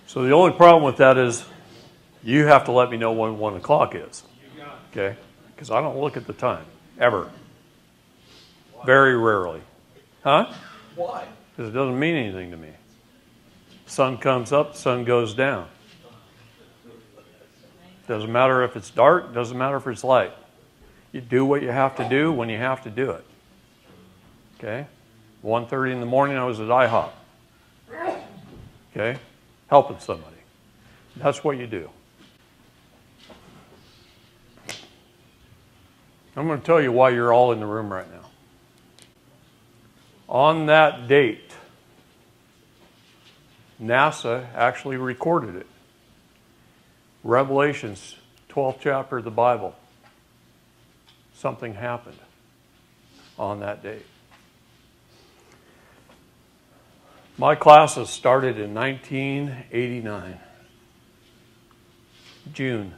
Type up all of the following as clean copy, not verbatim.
So the only problem with that is you have to let me know when 1 o'clock is. Okay? Because I don't look at the time, ever. Very rarely. Huh? Why? Because it doesn't mean anything to me. Sun comes up, sun goes down. Doesn't matter if it's dark, doesn't matter if it's light. You do what you have to do when you have to do it. Okay? 1:30 in the morning, I was at IHOP. Okay? Helping somebody. That's what you do. I'm going to tell you why you're all in the room right now. On that date, NASA actually recorded it. Revelations, 12th chapter of the Bible. Something happened on that date. My classes started in 1989, June,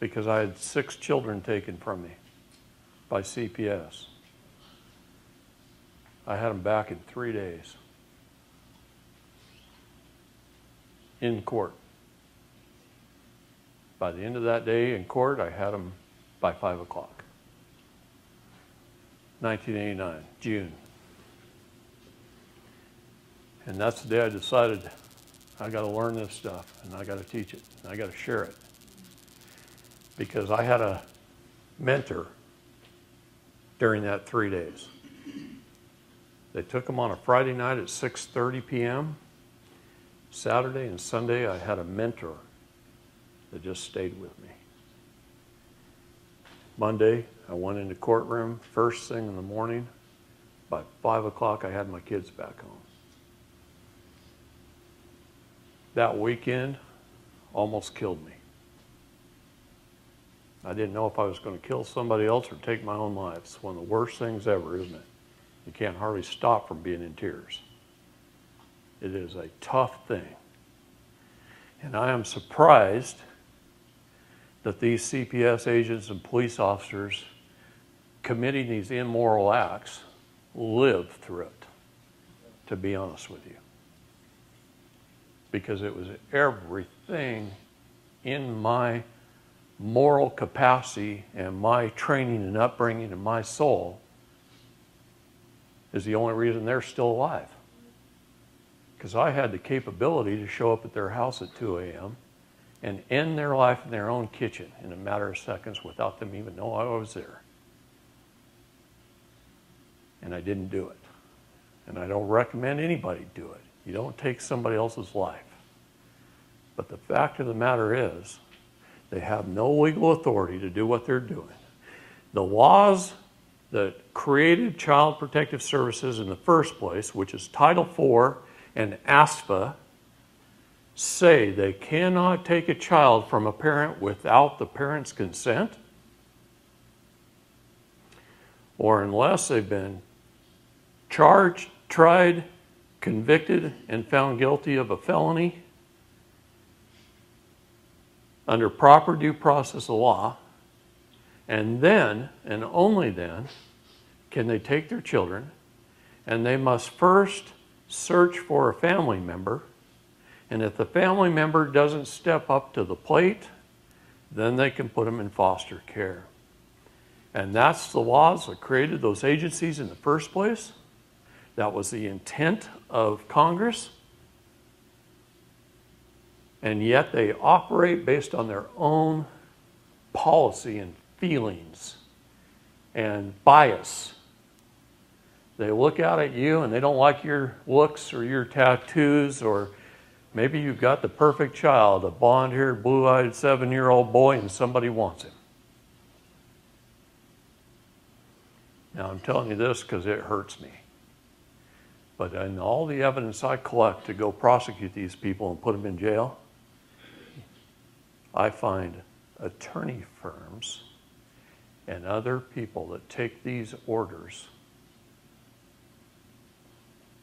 because I had 6 children taken from me by CPS. I had them back in 3 days in court. By the end of that day in court, I had them by 5 o'clock. 1989, June. And that's the day I decided I got to learn this stuff and I got to teach it and I got to share it. Because I had a mentor during that 3 days. They took them on a Friday night at 6:30 p.m. Saturday and Sunday, I had a mentor that just stayed with me. Monday, I went into courtroom first thing in the morning. By 5 o'clock, I had my kids back home. That weekend almost killed me. I didn't know if I was going to kill somebody else or take my own life. It's one of the worst things ever, isn't it? You can't hardly stop from being in tears. It is a tough thing. And I am surprised that these CPS agents and police officers committing these immoral acts live through it, to be honest with you. Because it was everything in my moral capacity and my training and upbringing and my soul is the only reason they're still alive. Because I had the capability to show up at their house at 2 a.m. and end their life in their own kitchen in a matter of seconds without them even knowing I was there. And I didn't do it. And I don't recommend anybody do it. You don't take somebody else's life. But the fact of the matter is, they have no legal authority to do what they're doing. The laws that created Child Protective Services in the first place, which is Title IV and ASFA, say they cannot take a child from a parent without the parent's consent, or unless they've been charged, tried, convicted, and found guilty of a felony under proper due process of law, and then, and only then, can they take their children, and they must first search for a family member, and if the family member doesn't step up to the plate, then they can put them in foster care. And that's the laws that created those agencies in the first place. That was the intent of Congress. And yet they operate based on their own policy and feelings and bias. They look out at you and they don't like your looks or your tattoos, or maybe you've got the perfect child, a blonde-haired, blue-eyed 7-year-old boy, and somebody wants him. Now I'm telling you this because it hurts me. But in all the evidence I collect to go prosecute these people and put them in jail, I find attorney firms and other people that take these orders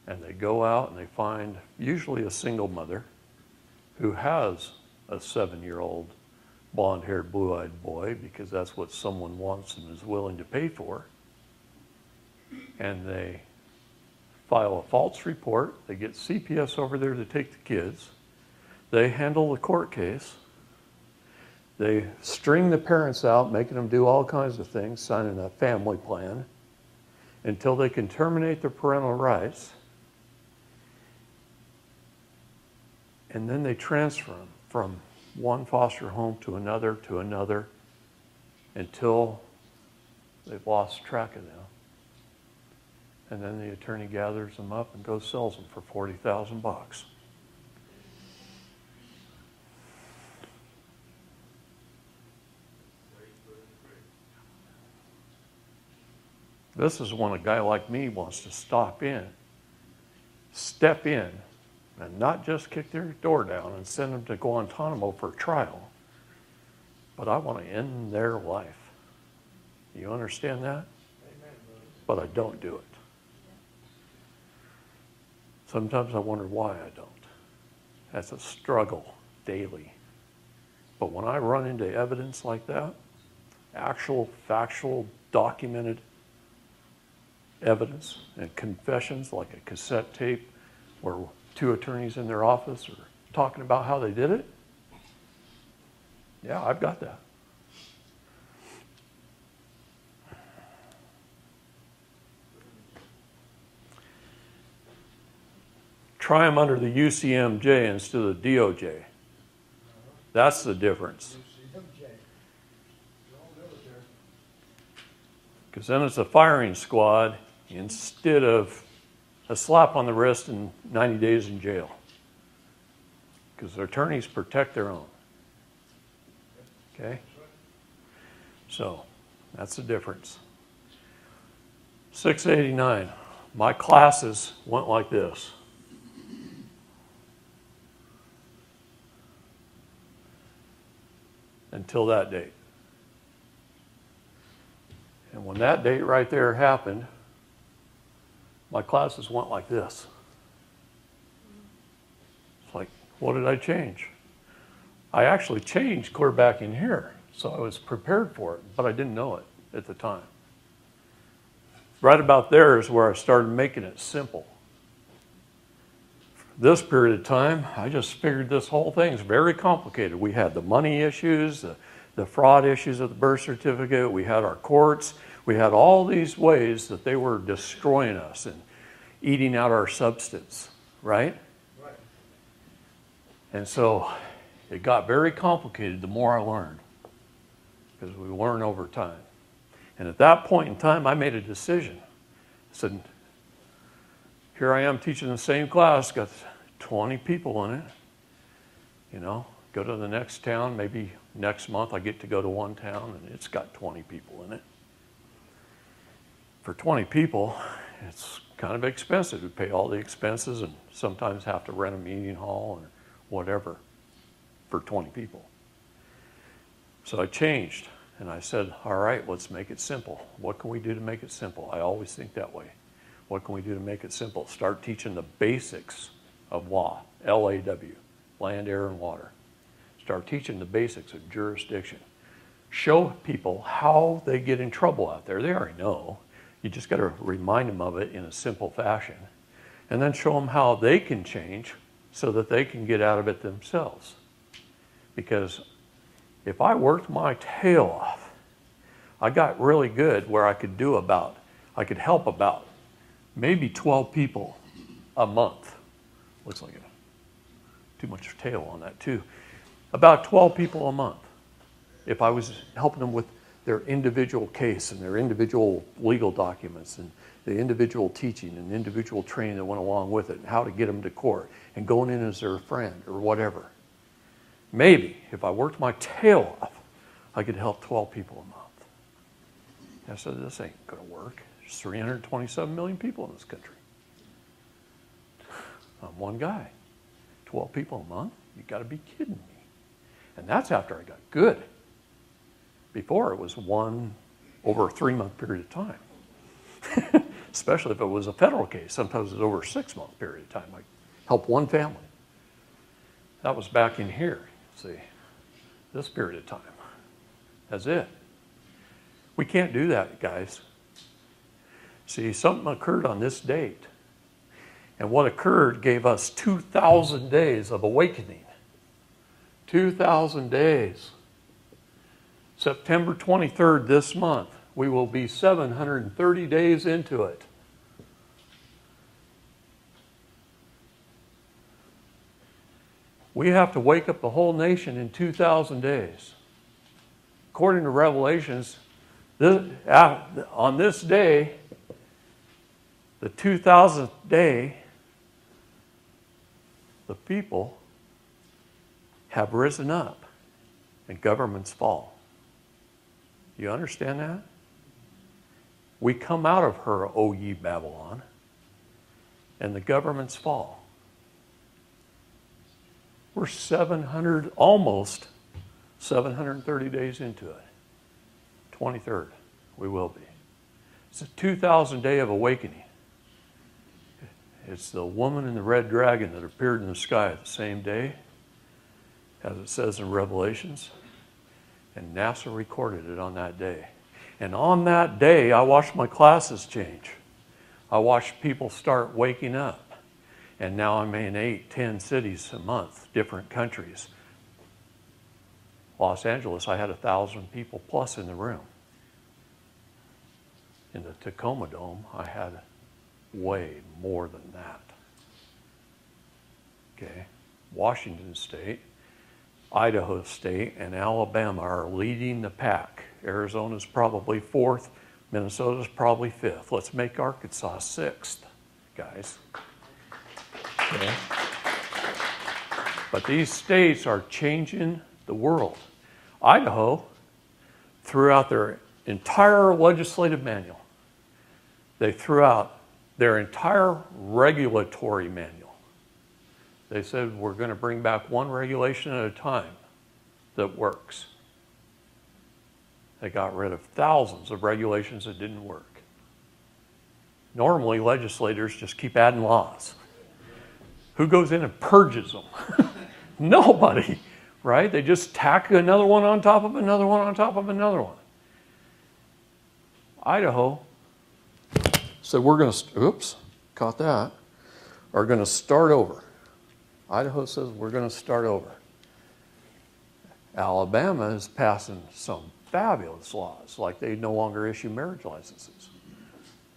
and they go out and they find usually a single mother who has a 7-year-old blonde-haired, blue-eyed boy because that's what someone wants and is willing to pay for. And they file a false report. They get CPS over there to take the kids. They handle the court case. They string the parents out, making them do all kinds of things, signing a family plan, until they can terminate their parental rights. And then they transfer them from one foster home to another, until they've lost track of them. And then the attorney gathers them up and goes sells them for $40,000. This is when a guy like me wants to step in, and not just kick their door down and send them to Guantanamo for trial, but I want to end their life. You understand that? But I don't do it. Sometimes I wonder why I don't. That's a struggle daily. But when I run into evidence like that, actual, factual, documented evidence and confessions, like a cassette tape where two attorneys in their office are talking about how they did it, yeah, I've got that. Try them under the UCMJ instead of the DOJ. That's the difference. Because then it's a firing squad instead of a slap on the wrist and 90 days in jail. Because the attorneys protect their own. Okay? So, that's the difference. 689. My classes went like this. Until that date. And when that date right there happened, my classes went like this. It's like, what did I change? I actually changed clear back in here, so I was prepared for it, but I didn't know it at the time. Right about there is where I started making it simple. This period of time, I just figured this whole thing's very complicated. We had the money issues, the fraud issues of the birth certificate, we had our courts, we had all these ways that they were destroying us and eating out our substance, right? Right. And so it got very complicated the more I learned, because we learn over time. And at that point in time, I made a decision. I said, here I am teaching the same class, got 20 people in it. You know, go to the next town, maybe next month I get to go to one town and it's got 20 people in it. For 20 people, it's kind of expensive to pay all the expenses and sometimes have to rent a meeting hall or whatever for 20 people. So I changed and I said, all right, let's make it simple. What can we do to make it simple? I always think that way. What can we do to make it simple? Start teaching the basics of law, LAW, land, air, and water. Start teaching the basics of jurisdiction. Show people how they get in trouble out there. They already know. You just got to remind them of it in a simple fashion. And then show them how they can change so that they can get out of it themselves. Because if I worked my tail off, I got really good where I could help about maybe 12 people a month. Looks like too much tail on that too. About 12 people a month. If I was helping them with their individual case and their individual legal documents and the individual teaching and individual training that went along with it and how to get them to court and going in as their friend or whatever. Maybe if I worked my tail off, I could help 12 people a month. I said, this ain't gonna work. There's 327 million people in this country. I'm one guy. 12 people a month? You gotta be kidding me. And that's after I got good. Before it was one over a 3-month period of time. Especially if it was a federal case. Sometimes it was over a 6-month period of time. I helped one family. That was back in here, see, this period of time. That's it. We can't do that, guys. See, something occurred on this date And what occurred gave us 2,000 days of awakening. 2,000 days. September 23rd this month, we will be 730 days into it. We have to wake up the whole nation in 2,000 days. According to Revelations, on this day, the 2,000th day, the people have risen up and governments fall. You understand that? We come out of her, O ye Babylon, and the governments fall. We're almost 730 days into it. 23rd, we will be. It's a 2,000 day of awakening. It's the woman in the red dragon that appeared in the sky the same day, as it says in Revelations. And NASA recorded it on that day. And on that day, I watched my classes change. I watched people start waking up. And now I'm in 8, 10 cities a month, different countries. Los Angeles, I had 1,000 people plus in the room. In the Tacoma Dome, I had way more than that. Okay, Washington State, Idaho State, and Alabama are leading the pack. Arizona's probably 4th, Minnesota's probably 5th. Let's make Arkansas 6th, guys. Okay. But these states are changing the world. Idaho threw out their entire legislative manual. They threw out their entire regulatory manual. They said, we're going to bring back one regulation at a time that works. They got rid of thousands of regulations that didn't work. Normally, legislators just keep adding laws. Who goes in and purges them? Nobody, right? They just tack another one on top of another one on top of another one. Idaho said, we're going to, oops, caught that, are going to start over. Idaho says, we're going to start over. Alabama is passing some fabulous laws, like they no longer issue marriage licenses.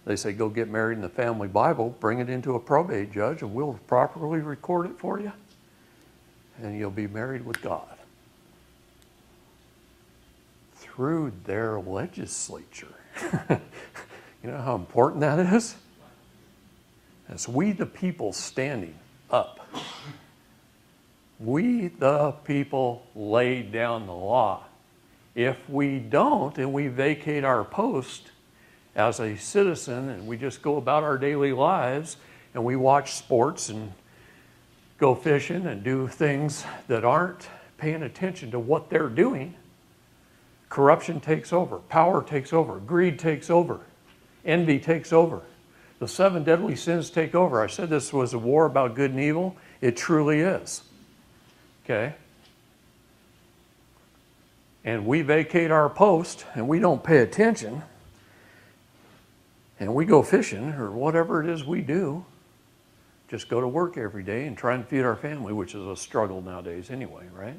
They say, go get married in the family Bible, bring it into a probate judge, and we'll properly record it for you, and you'll be married with God. Through their legislature. You know how important that is? It's we the people standing up. We the people laid down the law. If we don't, and we vacate our post as a citizen, and we just go about our daily lives, and we watch sports and go fishing and do things that aren't paying attention to what they're doing, corruption takes over, power takes over, greed takes over, envy takes over. The 7 deadly sins take over. I said this was a war about good and evil. It truly is. Okay? And we vacate our post, and we don't pay attention, and we go fishing, or whatever it is we do, just go to work every day and try and feed our family, which is a struggle nowadays anyway, right?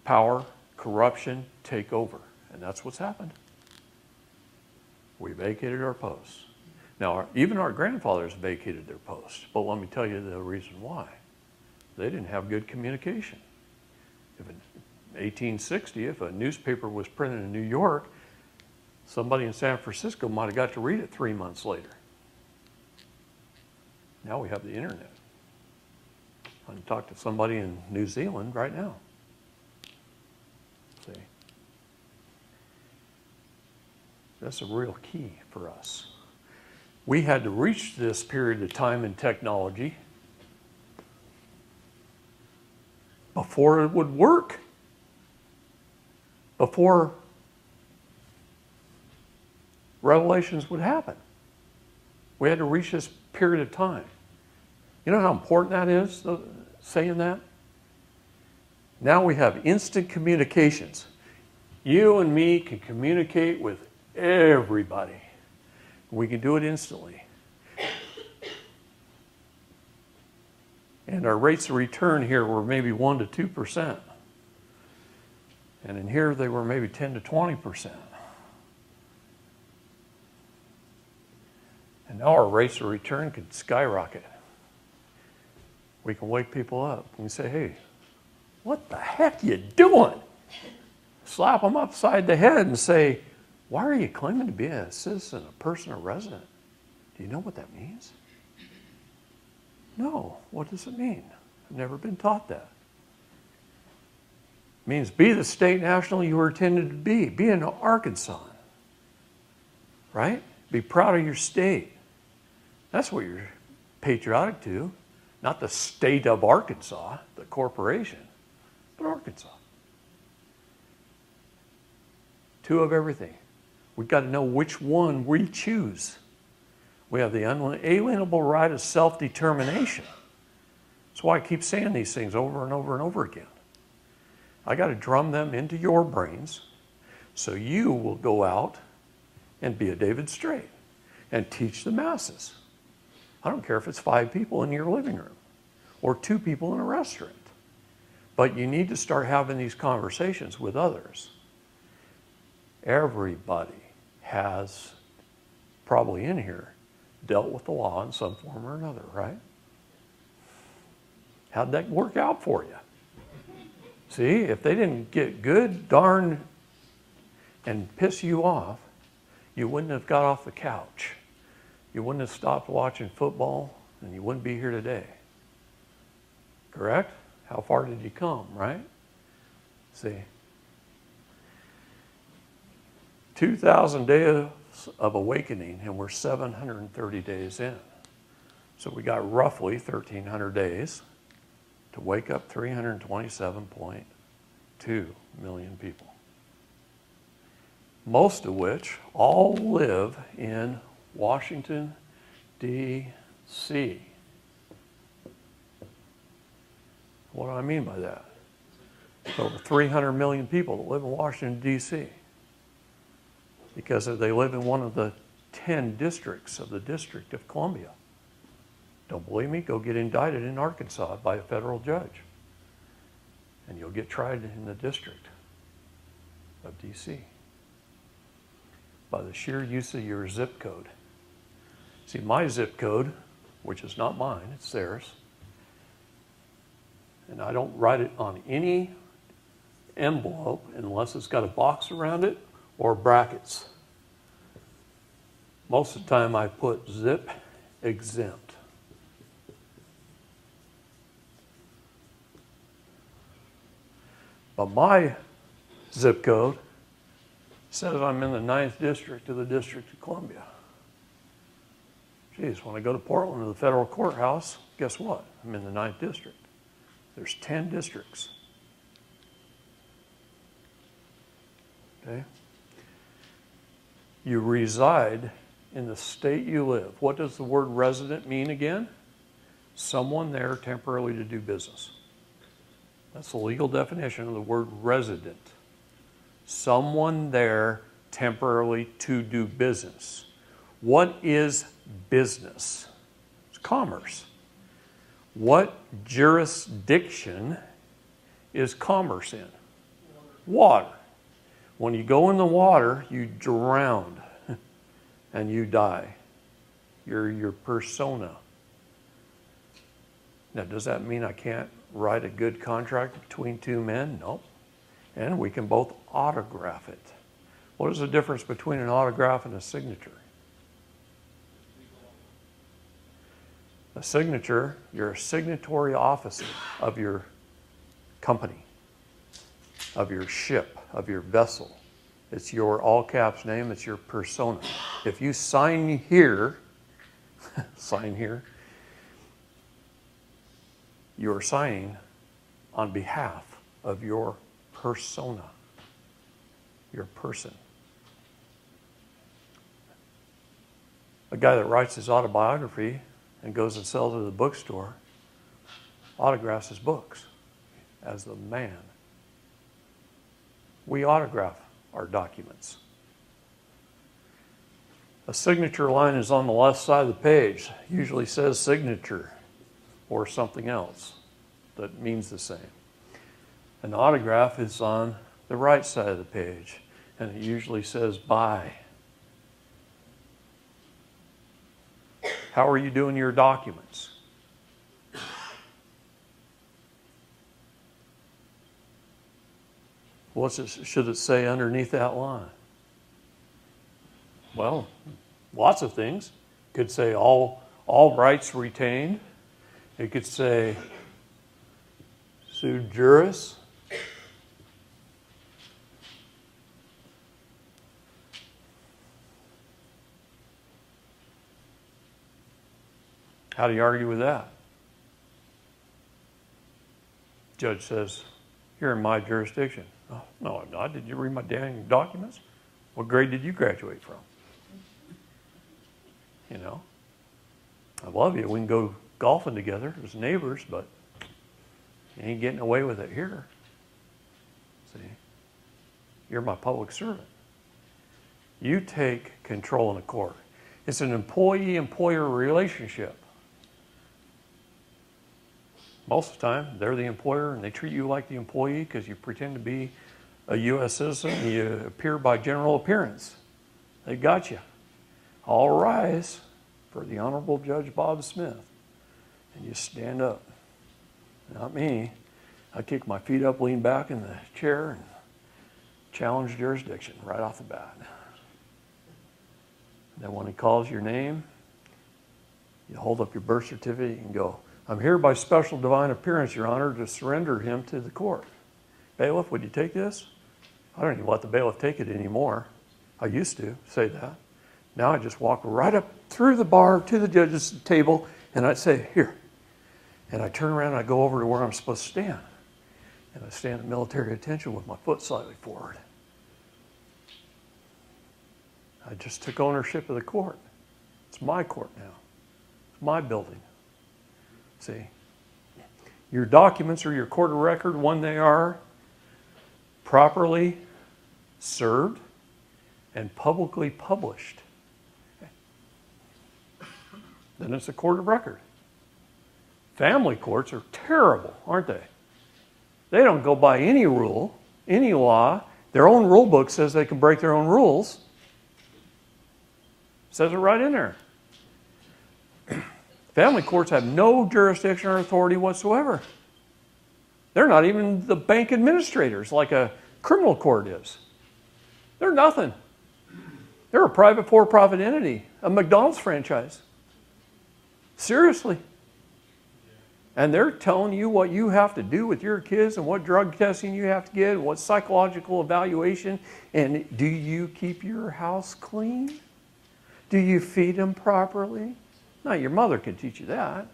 Power, corruption take over, and that's what's happened. We vacated our posts. Now, even our grandfathers vacated their posts, but let me tell you the reason why. They didn't have good communication. In 1860, if a newspaper was printed in New York, somebody in San Francisco might have got to read it 3 months later. Now we have the internet. I can talk to somebody in New Zealand right now. See? That's a real key for us. We had to reach this period of time in technology before it would work, before revelations would happen. We had to reach this period of time. You know how important that is, saying that? Now we have instant communications. You and me can communicate with everybody. We can do it instantly. And our rates of return here were maybe 1% to 2%. And in here they were maybe 10 to 20%. And now our rates of return could skyrocket. We can wake people up and say, hey, what the heck you doing? Slap them upside the head and say, why are you claiming to be a citizen, a person, a resident? Do you know what that means? No. What does it mean? I've never been taught that. It means be the state national you were intended to be. Be an Arkansan. Right? Be proud of your state. That's what you're patriotic to. Not the state of Arkansas, the corporation, but Arkansas. Two of everything. We've got to know which one we choose. We have the unalienable right of self-determination. That's why I keep saying these things over and over and over again. I got to drum them into your brains so you will go out and be a David Straight and teach the masses. I don't care if it's 5 people in your living room or 2 people in a restaurant. But you need to start having these conversations with others. Everybody has, probably in here, dealt with the law in some form or another, right? How'd that work out for you? See, if they didn't get good, darn, and piss you off, you wouldn't have got off the couch. You wouldn't have stopped watching football, and you wouldn't be here today. Correct? How far did you come, right? See. 2,000 days of awakening, and we're 730 days in. So we got roughly 1,300 days to wake up 327.2 million people. Most of which all live in Washington, D.C. What do I mean by that? Over 300 million people that live in Washington, D.C. because they live in one of the 10 districts of the District of Columbia. Don't believe me? Go get indicted in Arkansas by a federal judge. And you'll get tried in the District of D.C. by the sheer use of your zip code. See, my zip code, which is not mine, it's theirs, and I don't write it on any envelope unless it's got a box around it or brackets. Most of the time I put zip exempt. But my zip code says I'm in the 9th district of the District of Columbia. Geez, when I go to Portland to the federal courthouse, guess what? I'm in the 9th district. There's 10 districts. Okay? You reside in the state you live. What does the word resident mean again? Someone there temporarily to do business. That's the legal definition of the word resident. Someone there temporarily to do business. What is business? It's commerce. What jurisdiction is commerce in? Water. When you go in the water, you drown and you die. You're your persona. Now, does that mean I can't write a good contract between 2 men? No. And we can both autograph it. What is the difference between an autograph and a signature? A signature, you're a signatory officer of your company, of your ship, of your vessel. It's your all caps name, it's your persona. If you sign here, you're signing on behalf of your persona, your person. A guy that writes his autobiography and goes and sells it at the bookstore autographs his books as the man. We autograph our documents. A signature line is on the left side of the page. Usually says signature or something else that means the same. An autograph is on the right side of the page, and it usually says by. How are you doing your documents? Should it say underneath that line? Well, lots of things. It could say all rights retained. It could say sui juris. How do you argue with that? Judge says, you're in my jurisdiction. Oh, no, I'm not. Did you read my dang documents? What grade did you graduate from? You know, I love you. We can go golfing together as neighbors, but you ain't getting away with it here. See, you're my public servant. You take control in the court. It's an employee-employer relationship. Most of the time, they're the employer and they treat you like the employee because you pretend to be a U.S. citizen and you appear by general appearance. They got you. All rise for the Honorable Judge Bob Smith. And you stand up. Not me. I kick my feet up, lean back in the chair, and challenge jurisdiction right off the bat. Then when he calls your name, you hold up your birth certificate and go, I'm here by special divine appearance, Your Honor, to surrender him to the court. Bailiff, would you take this? I don't even let the bailiff take it anymore. I used to say that. Now I just walk right up through the bar to the judge's table and I'd say, here. And I turn around and I go over to where I'm supposed to stand. And I stand at military attention with my foot slightly forward. I just took ownership of the court. It's my court now. It's my building. See, your documents are your court of record when they are properly served and publicly published. Then it's a court of record. Family courts are terrible, aren't they? They don't go by any rule, any law. Their own rule book says they can break their own rules. Says it right in there. Family courts have no jurisdiction or authority whatsoever. They're not even the bank administrators like a criminal court is. They're nothing. They're a private for-profit entity, a McDonald's franchise. Seriously. And they're telling you what you have to do with your kids and what drug testing you have to get, what psychological evaluation, and do you keep your house clean? Do you feed them properly? Now, your mother can teach you that,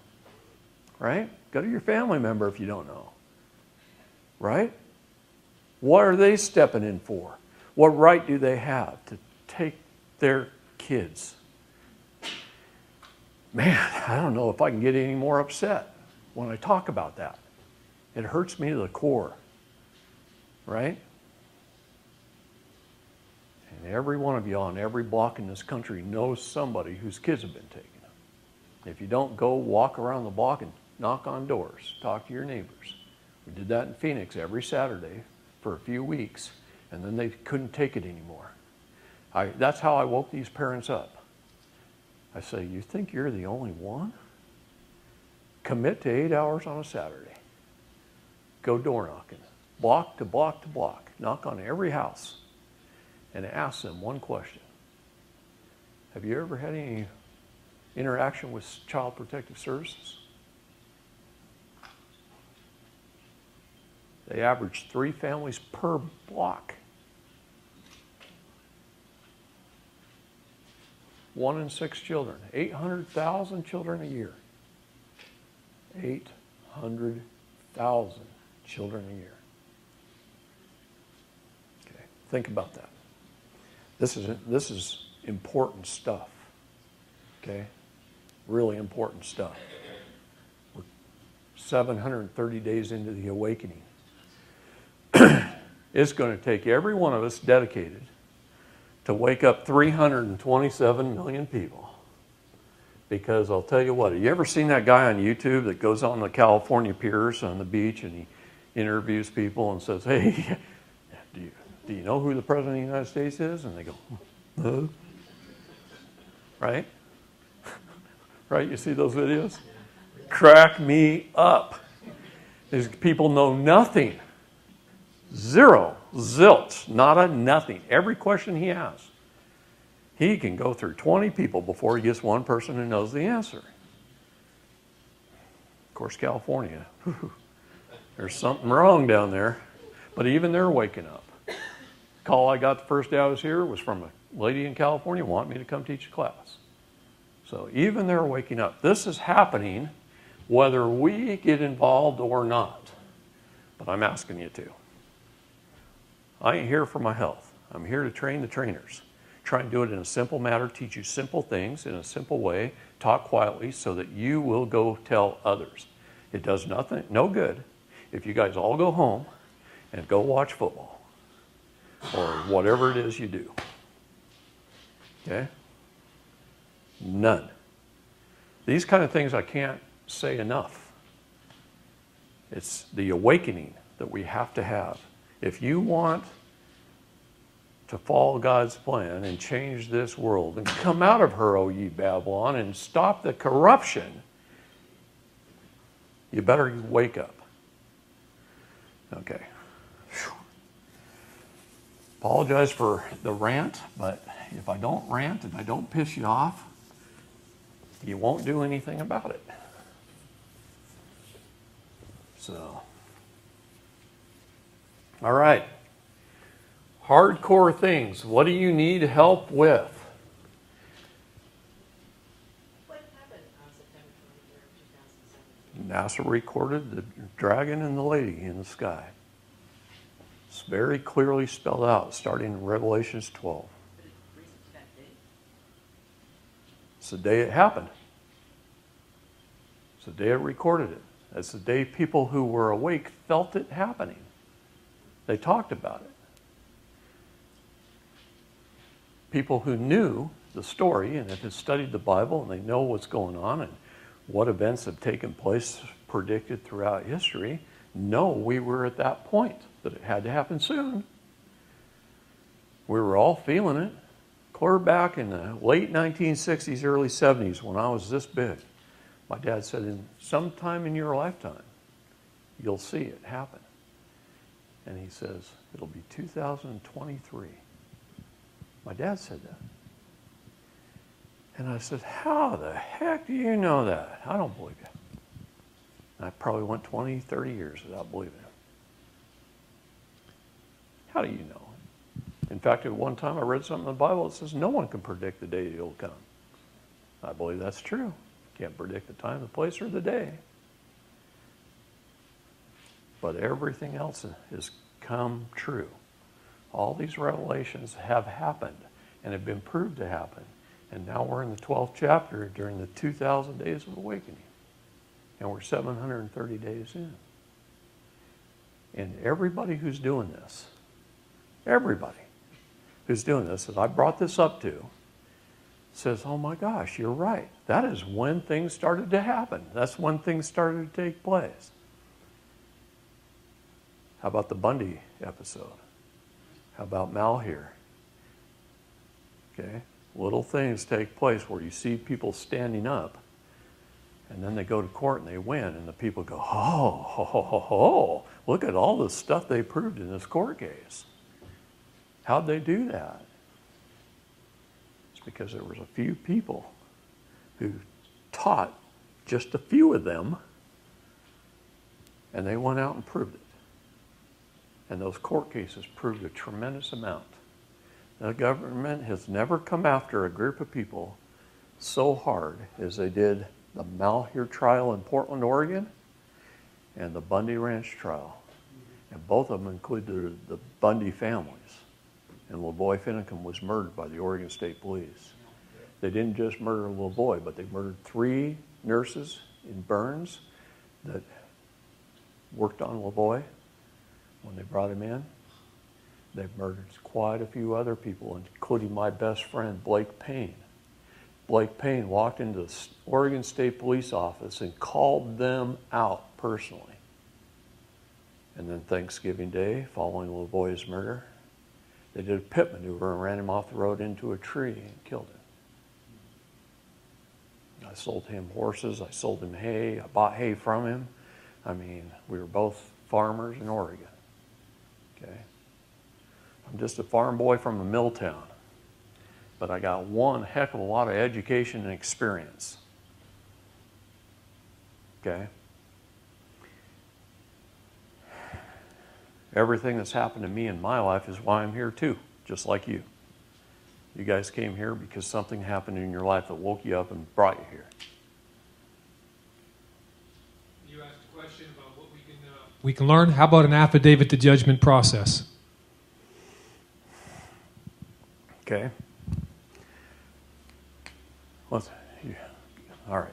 right? Go to your family member if you don't know, right? What are they stepping in for? What right do they have to take their kids? Man, I don't know if I can get any more upset when I talk about that. It hurts me to the core, right? And every one of you on every block in this country knows somebody whose kids have been taken. If you don't, go walk around the block and knock on doors, talk to your neighbors. We did that in Phoenix every Saturday for a few weeks, and then they couldn't take it anymore. That's how I woke these parents up. I say, you think you're the only one? Commit to 8 hours on a Saturday. Go door knocking, block to block to block. Knock on every house and ask them one question. Have you ever had any interaction with Child Protective Services? They average 3 families per block. 1 in 6 children. 800,000 children a year. 800,000 children a year. Okay, think about that. This is important stuff. Okay? Really important stuff. We're 730 days into the awakening. It's going to take every one of us dedicated to wake up 327 million people. Because I'll tell you what, have you ever seen that guy on YouTube that goes on the California piers on the beach and he interviews people and says, hey, do you know who the President of the United States is? And they go, no. Right? Right? You see those videos? Crack me up. These people know nothing. Zero. Zilch. Nada. Nothing. Every question he asks, he can go through 20 people before he gets one person who knows the answer. Of course, California. There's something wrong down there. But even they're waking up. The call I got the first day I was here was from a lady in California wanting me to come teach a class. So even they're waking up. This is happening whether we get involved or not. But I'm asking you to. I ain't here for my health. I'm here to train the trainers. Try and do it in a simple manner, teach you simple things in a simple way, talk quietly so that you will go tell others. It does nothing, no good if you guys all go home and go watch football or whatever it is you do. Okay? None. These kind of things I can't say enough. It's the awakening that we have to have. If you want to follow God's plan and change this world and come out of her, O ye Babylon, and stop the corruption, you better wake up. Okay. Whew. Apologize for the rant, but if I don't rant and I don't piss you off, you won't do anything about it. So, all right. Hardcore things. What do you need help with? What happened on September 23rd, 2007? NASA recorded the dragon and the lady in the sky. It's very clearly spelled out, starting in Revelations 12. But it brings it to that date. It's the day it happened. It's the day it recorded it. It's the day people who were awake felt it happening. They talked about it. People who knew the story and have studied the Bible and they know what's going on and what events have taken place predicted throughout history know we were at that point, that it had to happen soon. We were all feeling it. Clear back in the late 1960s, early 70s when I was this big. My dad said, sometime in your lifetime, you'll see it happen. And he says, it'll be 2023. My dad said that. And I said, how the heck do you know that? I don't believe you. And I probably went 20, 30 years without believing him. How do you know? In fact, at one time I read something in the Bible that says no one can predict the day it'll come. I believe that's true. Can't predict the time, the place, or the day. But everything else has come true. All these revelations have happened and have been proved to happen. And now we're in the 12th chapter during the 2,000 days of awakening. And we're 730 days in. And everybody who's doing this, everybody who's doing this that I brought this up to, says, oh my gosh, you're right. That is when things started to happen. That's when things started to take place. How about the Bundy episode? How about Malheur? Okay, little things take place where you see people standing up and then they go to court and they win and the people go, oh, look at all the stuff they proved in this court case. How'd they do that? It's because there was a few people who taught, just a few of them, and they went out and proved it. And those court cases proved a tremendous amount. The government has never come after a group of people so hard as they did the Malheur trial in Portland, Oregon, and the Bundy Ranch trial. And both of them included the Bundy families. And little boy Finnecum was murdered by the Oregon State Police. They didn't just murder a little boy, but they murdered 3 nurses in Burns that worked on little boy when they brought him in. They've murdered quite a few other people, including my best friend, Blake Payne. Blake Payne walked into the Oregon State Police office and called them out personally. And then Thanksgiving Day, following LaVoya's murder, they did a pit maneuver and ran him off the road into a tree and killed him. I sold him horses, I sold him hay, I bought hay from him. I mean, we were both farmers in Oregon. Okay? I'm just a farm boy from a mill town, but I got one heck of a lot of education and experience. Okay? Everything that's happened to me in my life is why I'm here too, just like you. You guys came here because something happened in your life that woke you up and brought you here. You asked a question about what we can learn. How about an affidavit to judgment process? Okay. All right.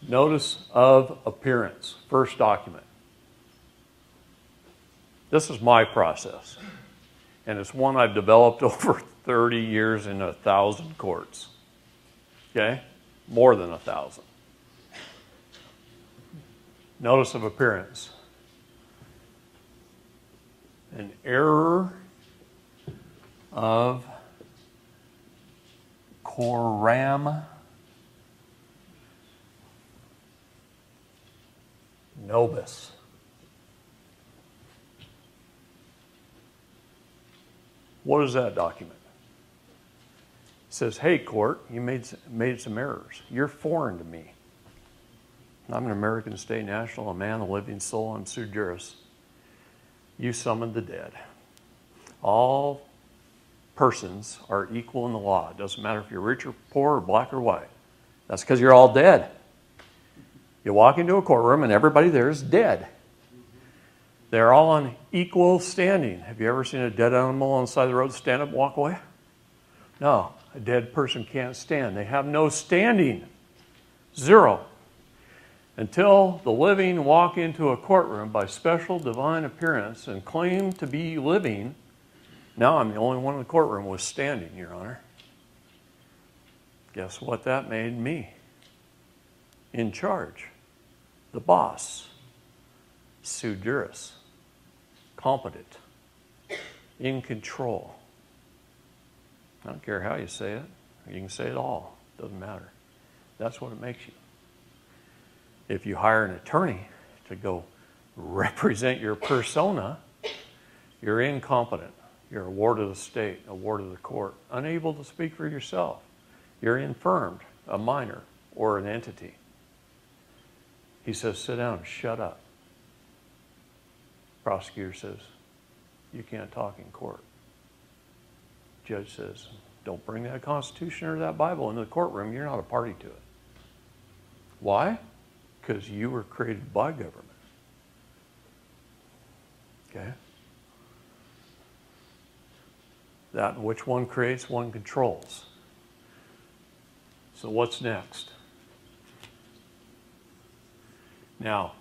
Notice of appearance, first document. This is my process, and it's one I've developed over 30 years in 1,000 courts. Okay? More than 1,000. Notice of appearance. An error of coram nobis. What is that document? It says, hey, court, you made some errors. You're foreign to me. I'm an American state national, a man, a living soul, and sui juris. You summoned the dead. All persons are equal in the law. It doesn't matter if you're rich or poor or black or white. That's because you're all dead. You walk into a courtroom and everybody there is dead. They're all on equal standing. Have you ever seen a dead animal on the side of the road stand up and walk away? No, a dead person can't stand. They have no standing. Zero. Until the living walk into a courtroom by special divine appearance and claim to be living, now I'm the only one in the courtroom was standing, Your Honor. Guess what that made me? In charge. The boss. Sui juris. Competent. In control. I don't care how you say it. You can say it all. Doesn't matter. That's what it makes you. If you hire an attorney to go represent your persona, you're incompetent. You're a ward of the state, a ward of the court, unable to speak for yourself. You're infirmed, a minor, or an entity. He says, sit down and shut up. Prosecutor says, you can't talk in court. Judge says, don't bring that Constitution or that Bible into the courtroom. You're not a party to it. Why? Because you were created by government. Okay? That which one creates, one controls. So what's next? Now,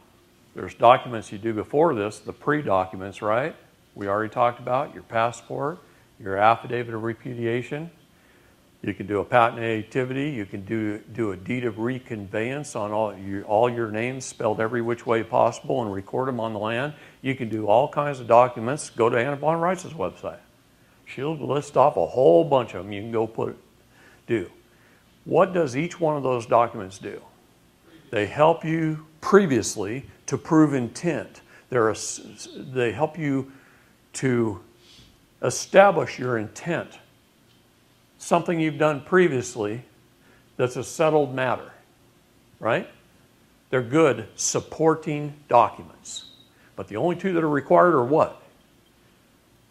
there's documents you do before this, the pre-documents, right? We already talked about your passport, your affidavit of repudiation. You can do a patent activity. You can do a deed of reconveyance on all your names spelled every which way possible and record them on the land. You can do all kinds of documents. Go to Anna Von Reitz's website. She'll list off a whole bunch of them you can go do. What does each one of those documents do? They help you previously to prove intent. They help you to establish your intent. Something you've done previously that's a settled matter, right? They're good supporting documents. But the only two that are required are what?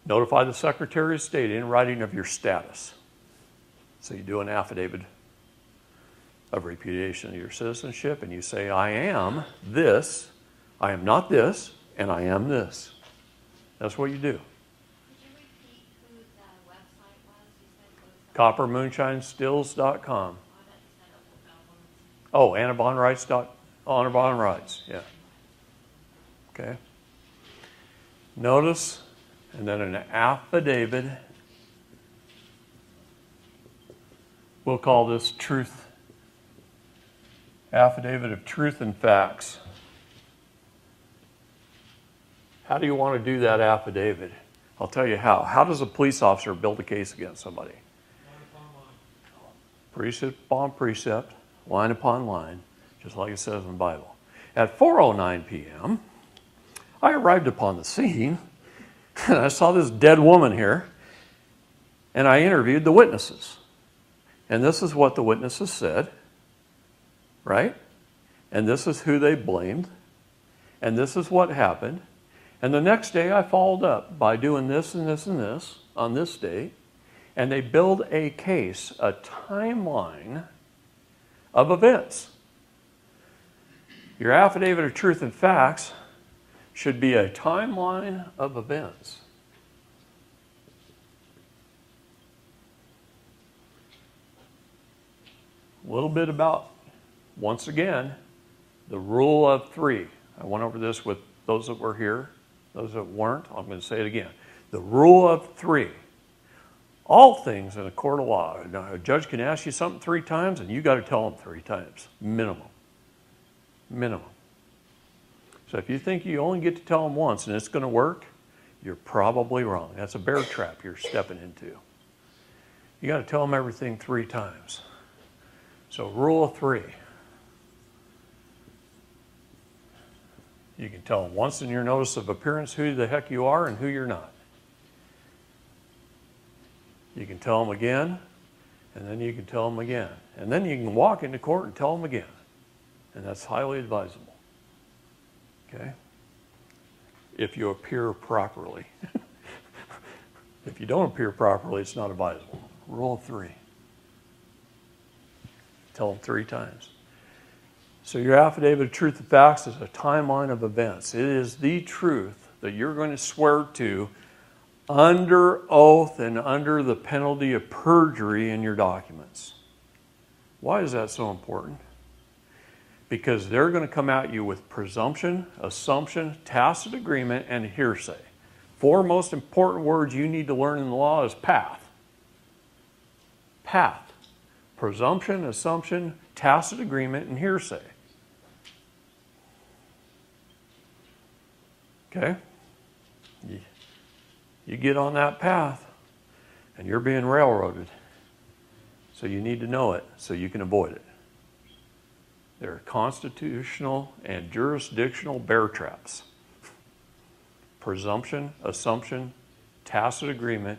Notify the Secretary of State in writing of your status. So you do an affidavit of repudiation of your citizenship and you say, I am this, I am not this, and I am this. That's what you do. CopperMoonshineStills.com. Oh, Anna Von Reitz. Anna Von Reitz, yeah. Okay. Notice And then an affidavit. We'll call this truth. Affidavit of truth and facts. How do you want to do that affidavit? I'll tell you how. How does a police officer build a case against somebody? Line upon line. Precept upon precept, line upon line, just like it says in the Bible. At 4:09 p.m., I arrived upon the scene, and I saw this dead woman here, and I interviewed the witnesses. And this is what the witnesses said, right? And this is who they blamed, and this is what happened. And the next day I followed up by doing this and this and this on this date, and they build a case, a timeline of events. Your affidavit of truth and facts should be a timeline of events. A little bit about, once again, the rule of three. I went over this with those that were here, those that weren't. I'm going to say it again. The rule of three. All things in a court of law. Now, a judge can ask you something 3 times, and you got to tell them 3 times, minimum. Minimum. So if you think you only get to tell them once and it's going to work, you're probably wrong. That's a bear trap you're stepping into. You got to tell them everything 3 times. So rule of 3. You can tell them once in your notice of appearance who the heck you are and who you're not. You can tell them again, and then you can tell them again. And then you can walk into court and tell them again. And that's highly advisable. Okay? If you appear properly. If you don't appear properly, it's not advisable. Rule of 3. Tell them 3 times. So your affidavit of truth and facts is a timeline of events. It is the truth that you're going to swear to under oath and under the penalty of perjury in your documents. Why is that so important? Because they're going to come at you with presumption, assumption, tacit agreement, and hearsay. 4 most important words you need to learn in the law is path. Path. Presumption, assumption, tacit agreement, and hearsay. Okay? You get on that path, and you're being railroaded. So you need to know it so you can avoid it. There are constitutional and jurisdictional bear traps. Presumption, assumption, tacit agreement,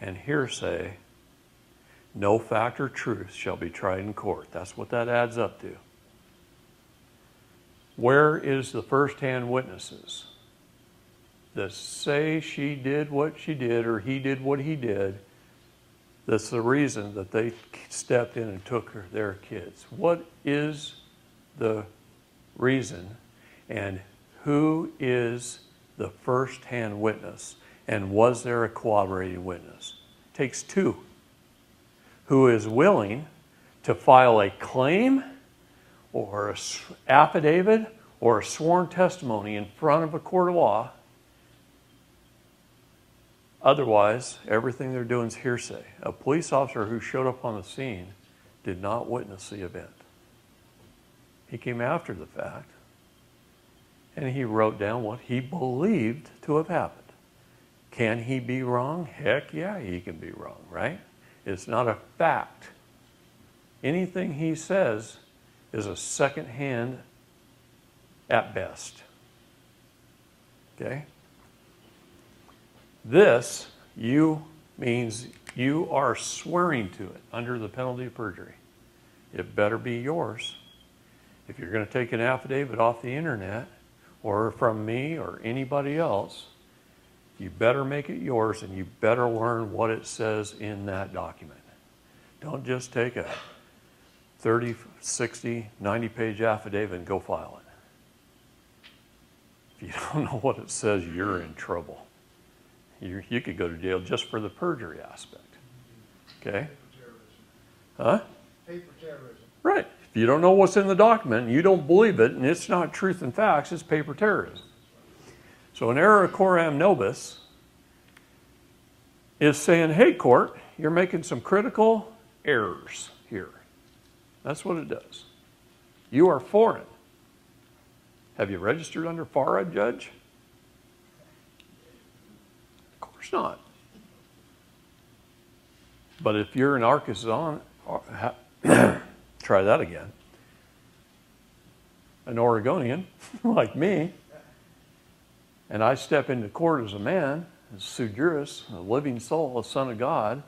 and hearsay. No fact or truth shall be tried in court. That's what that adds up to. Where is the first-hand witnesses that say she did what she did or he did what he did? That's the reason that they stepped in and took their kids. What is the reason, and who is the first-hand witness, and was there a corroborating witness? It takes 2. Who is willing to file a claim or an affidavit or a sworn testimony in front of a court of law. Otherwise, everything they're doing is hearsay. A police officer who showed up on the scene did not witness the event. He came after the fact, and he wrote down what he believed to have happened. Can he be wrong? Heck yeah, he can be wrong, right? It's not a fact. Anything he says is a second hand at best. Okay? This, means you are swearing to it under the penalty of perjury. It better be yours. If you're going to take an affidavit off the internet or from me or anybody else, you better make it yours, and you better learn what it says in that document. Don't just take a 30, 60, 90-page affidavit and go file it. If you don't know what it says, you're in trouble. You could go to jail just for the perjury aspect. Okay? Huh? Paper terrorism. Right. If you don't know what's in the document and you don't believe it, and it's not truth and facts, it's paper terrorism. So an error coram nobis is saying, hey, court, you're making some critical errors here. That's what it does. You are foreign. Have you registered under FARA, Judge? Of course not. But if you're an Arkansas, try that again. An Oregonian, like me, and I step into court as a man, as sui juris, a living soul, a son of God,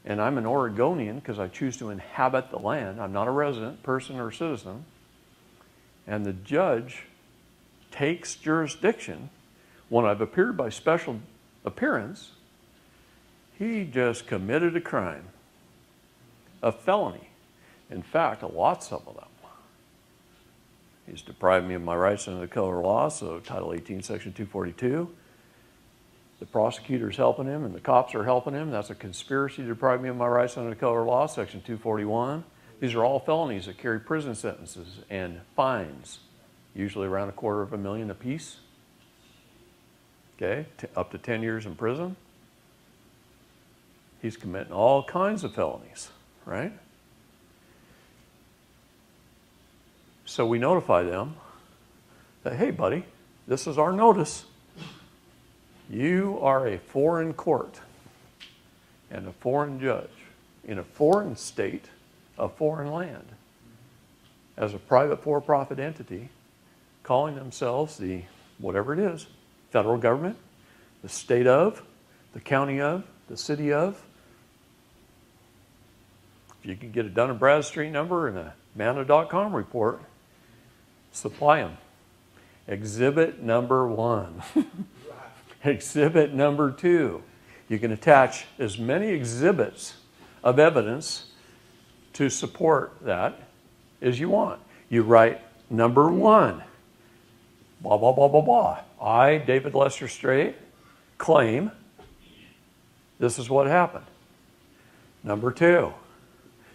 and I'm an Oregonian because I choose to inhabit the land. I'm not a resident, person, or citizen. And the judge takes jurisdiction when I've appeared by special appearance. He just committed a crime, a felony. In fact, lots of them. He's deprived me of my rights under the Code of Law, so Title 18, Section 242. The prosecutor's helping him and the cops are helping him. That's a conspiracy to deprive me of my rights under the Code of Law, Section 241. These are all felonies that carry prison sentences and fines, usually around $250,000 apiece. Okay, up to 10 years in prison. He's committing all kinds of felonies, right? So we notify them that, hey, buddy, this is our notice. You are a foreign court and a foreign judge in a foreign state, a foreign land, as a private for-profit entity, calling themselves the, whatever it is, federal government, the state of, the county of, the city of. If you can get a Dun & Bradstreet number and a Manna.com report, supply them. Exhibit number 1. Exhibit number 2. You can attach as many exhibits of evidence to support that as you want. You write number 1. Blah, blah, blah, blah, blah. I, David Lester Straight, claim this is what happened. Number 2.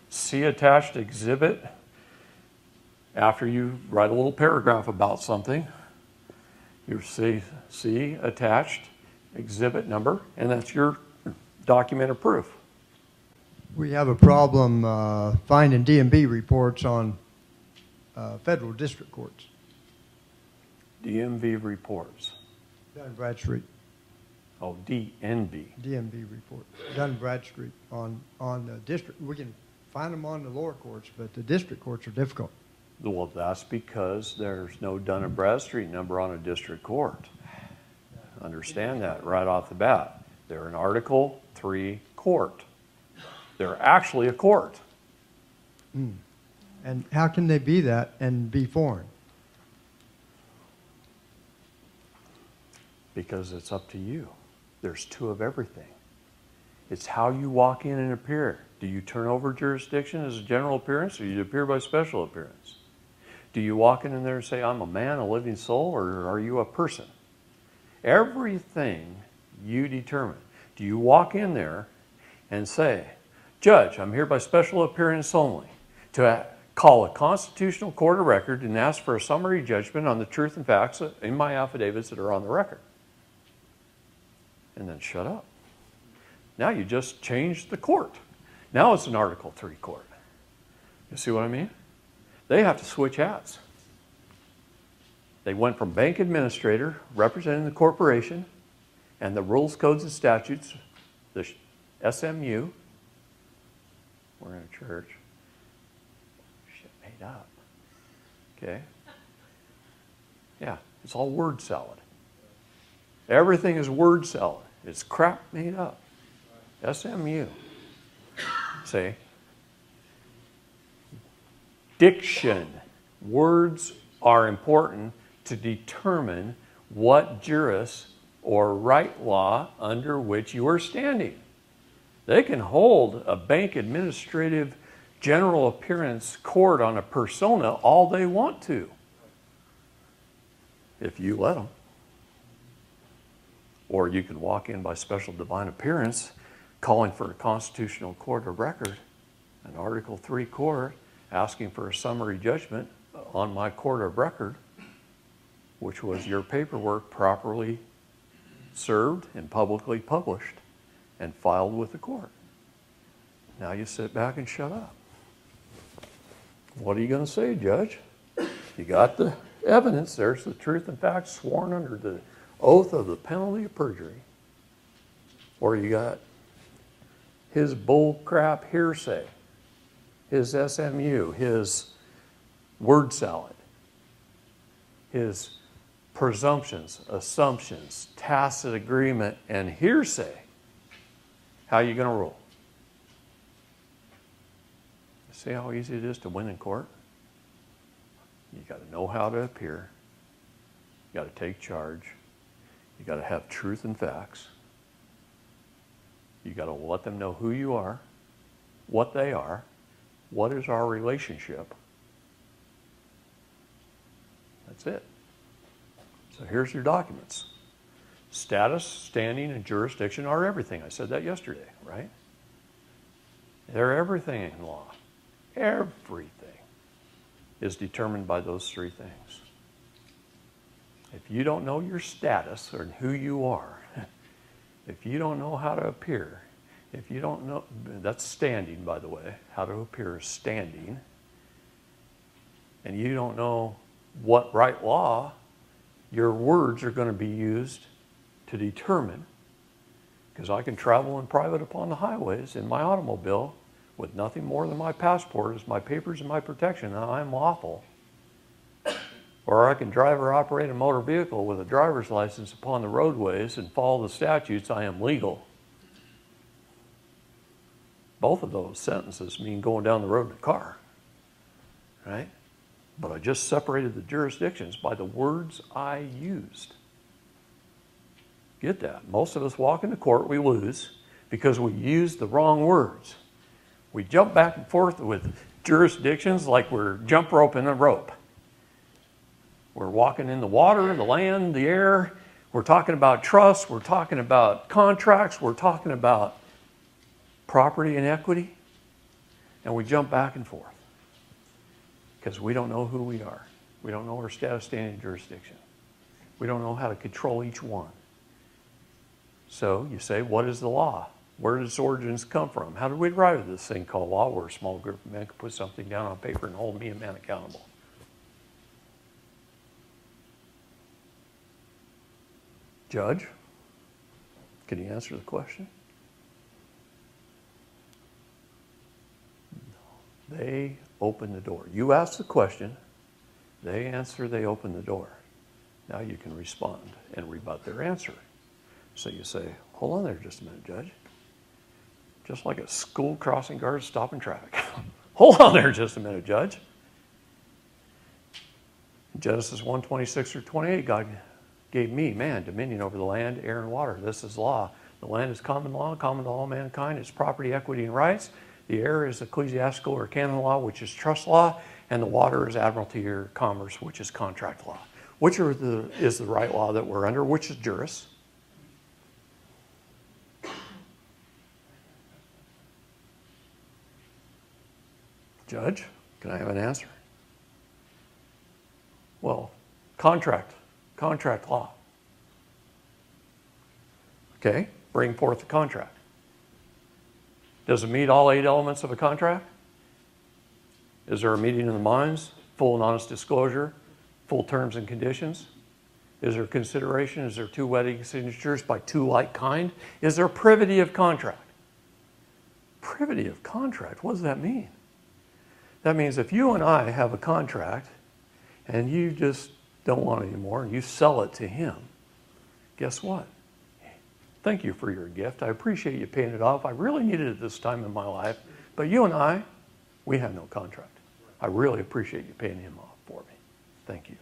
See attached exhibit. After you write a little paragraph about something, you see attached exhibit number, and that's your document of proof. We have a problem finding DMV reports on federal district courts. DMV reports. Dun & Bradstreet. Oh, DNB. DMV report. Dun & Bradstreet on the district. We can find them on the lower courts, but the district courts are difficult. Well, that's because there's no Dun & Bradstreet number on a district court. Understand that right off the bat. They're an Article 3 court. They're actually a court. And how can they be that and be foreign? Because it's up to you. There's 2 of everything. It's how you walk in and appear. Do you turn over jurisdiction as a general appearance, or do you appear by special appearance? Do you walk in there and say, I'm a man, a living soul, or are you a person? Everything you determine. Do you walk in there and say, Judge, I'm here by special appearance only to call a constitutional court of record and ask for a summary judgment on the truth and facts in my affidavits that are on the record? And then shut up. Now you just changed the court. Now it's an Article 3 court. You see what I mean? They have to switch hats. They went from bank administrator, representing the corporation, and the rules, codes, and statutes, the SMU. We're in a church. Shit made up. Okay? Yeah, it's all word salad. Everything is word salad. It's crap made up. SMU. See? Diction. Words are important to determine what juris or right law under which you are standing. They can hold a bank administrative general appearance court on a persona all they want to, if you let them. Or you can walk in by special divine appearance, calling for a constitutional court of record, an Article 3 court, asking for a summary judgment on my court of record, which was your paperwork properly served and publicly published, and filed with the court. Now you sit back and shut up. What are you going to say, Judge? You got the evidence. There's the truth and facts sworn under the oath of the penalty of perjury. Or you got his bull crap hearsay, his SMU, his word salad, his presumptions, assumptions, tacit agreement, and hearsay. How are you going to rule? See how easy it is to win in court? You got to know how to appear. You got to take charge. You got to have truth and facts. You got to let them know who you are, what they are, what is our relationship. That's it. So here's your documents. Status, standing, and jurisdiction are everything. I said that yesterday, right? They're everything in law. Everything is determined by those three things. If you don't know your status or who you are, if you don't know how to appear, if you don't know, that's standing, by the way, how to appear is standing, and you don't know what right law your words are going to be used to determine, because I can travel in private upon the highways in my automobile with nothing more than my passport as my papers and my protection, and I'm lawful. Or I can drive or operate a motor vehicle with a driver's license upon the roadways and follow the statutes, I am legal. Both of those sentences mean going down the road in a car, right? But I just separated the jurisdictions by the words I used. Get that? Most of us walk into court, we lose because we use the wrong words. We jump back and forth with jurisdictions like we're jump roping a rope. We're walking in the water, the land, the air. We're talking about trust. We're talking about contracts. We're talking about property and equity. And we jump back and forth because we don't know who we are. We don't know our status, standing, and jurisdiction. We don't know how to control each one. So you say, what is the law? Where does its origins come from? How did we arrive at this thing called law where a small group of men could put something down on paper and hold me, a man, accountable? Judge, can you answer the question? No. They open the door. You ask the question, they answer, they open the door. Now you can respond and rebut their answer. So you say, hold on there just a minute, Judge. Just like a school crossing guard stopping traffic. Hold on there just a minute, Judge. In Genesis 1:26-28, God gave me, man, dominion over the land, air, and water. This is law. The land is common to all mankind. It's property, equity, and rights. The air is ecclesiastical or canon law, which is trust law. And the water is admiralty or commerce, which is contract law. Which is the right law that we're under? Which is juris? Judge, can I have an answer? Well, contract law. Okay, bring forth the contract. Does it meet all 8 elements of a contract? Is there a meeting of the minds, full and honest disclosure, full terms and conditions? Is there consideration? Is there 2 wedding signatures by 2 like kind? Is there privity of contract? Privity of contract, what does that mean? That means if you and I have a contract and you just don't want it anymore and you sell it to him, guess what? Thank you for your gift. I appreciate you paying it off. I really needed it this time in my life. But you and I, we have no contract. I really appreciate you paying him off for me. Thank you.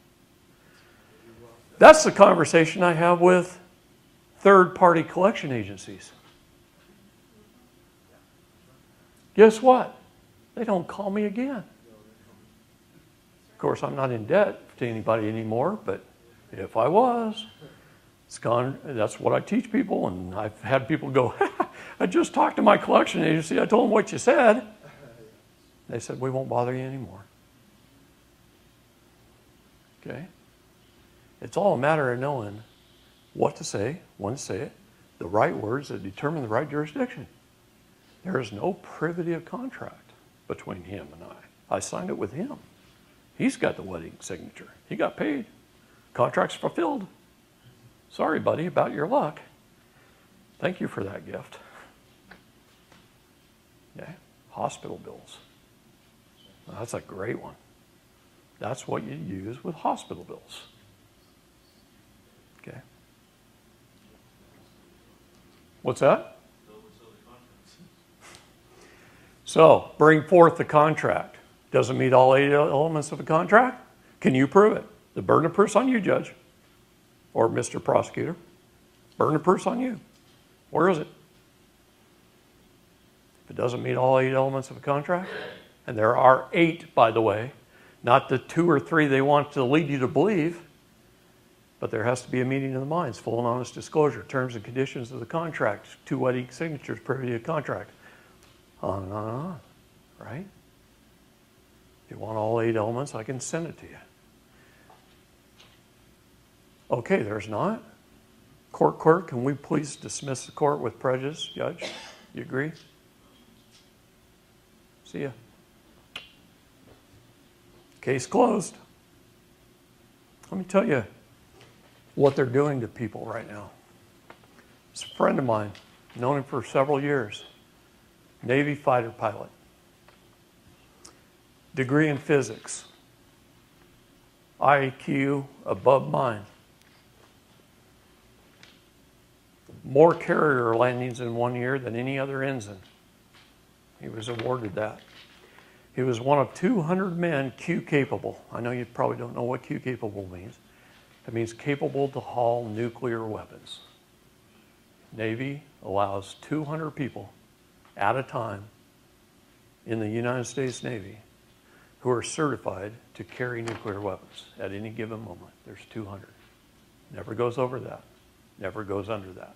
That's the conversation I have with third-party collection agencies. Guess what? They don't call me again. Of course, I'm not in debt to anybody anymore, but if I was, it's gone. That's what I teach people, and I've had people go, I just talked to my collection agency. I told them what you said. They said, we won't bother you anymore. Okay? It's all a matter of knowing what to say, when to say it, the right words that determine the right jurisdiction. There is no privity of contract between him and I. I signed it with him. He's got the wedding signature. He got paid. Contract's fulfilled. Sorry, buddy, about your luck. Thank you for that gift. Yeah, hospital bills. That's a great one. That's what you use with hospital bills. Okay. What's that? So, bring forth the contract. Doesn't meet all 8 elements of a contract? Can you prove it? The burden of proof's on you, Judge. Or Mr. Prosecutor. Burden of proof's on you. Where is it? If it doesn't meet all 8 elements of a contract, and there are 8, by the way, not the 2 or 3 they want to lead you to believe, but there has to be a meeting of the minds, full and honest disclosure, terms and conditions of the contract, 2 wedding signatures, privity of contract, on and on and on, right? If you want all 8 elements, I can send it to you. Okay, there's not. Court clerk, can we please dismiss the court with prejudice, Judge? You agree? See ya. Case closed. Let me tell you what they're doing to people right now. It's a friend of mine, known him for several years, Navy fighter pilot. Degree in physics. IQ above mine. More carrier landings in 1 year than any other ensign. He was awarded that. He was one of 200 men Q capable. I know you probably don't know what Q capable means. It means capable to haul nuclear weapons. Navy allows 200 people at a time in the United States Navy who are certified to carry nuclear weapons at any given moment. There's 200. Never goes over that. Never goes under that.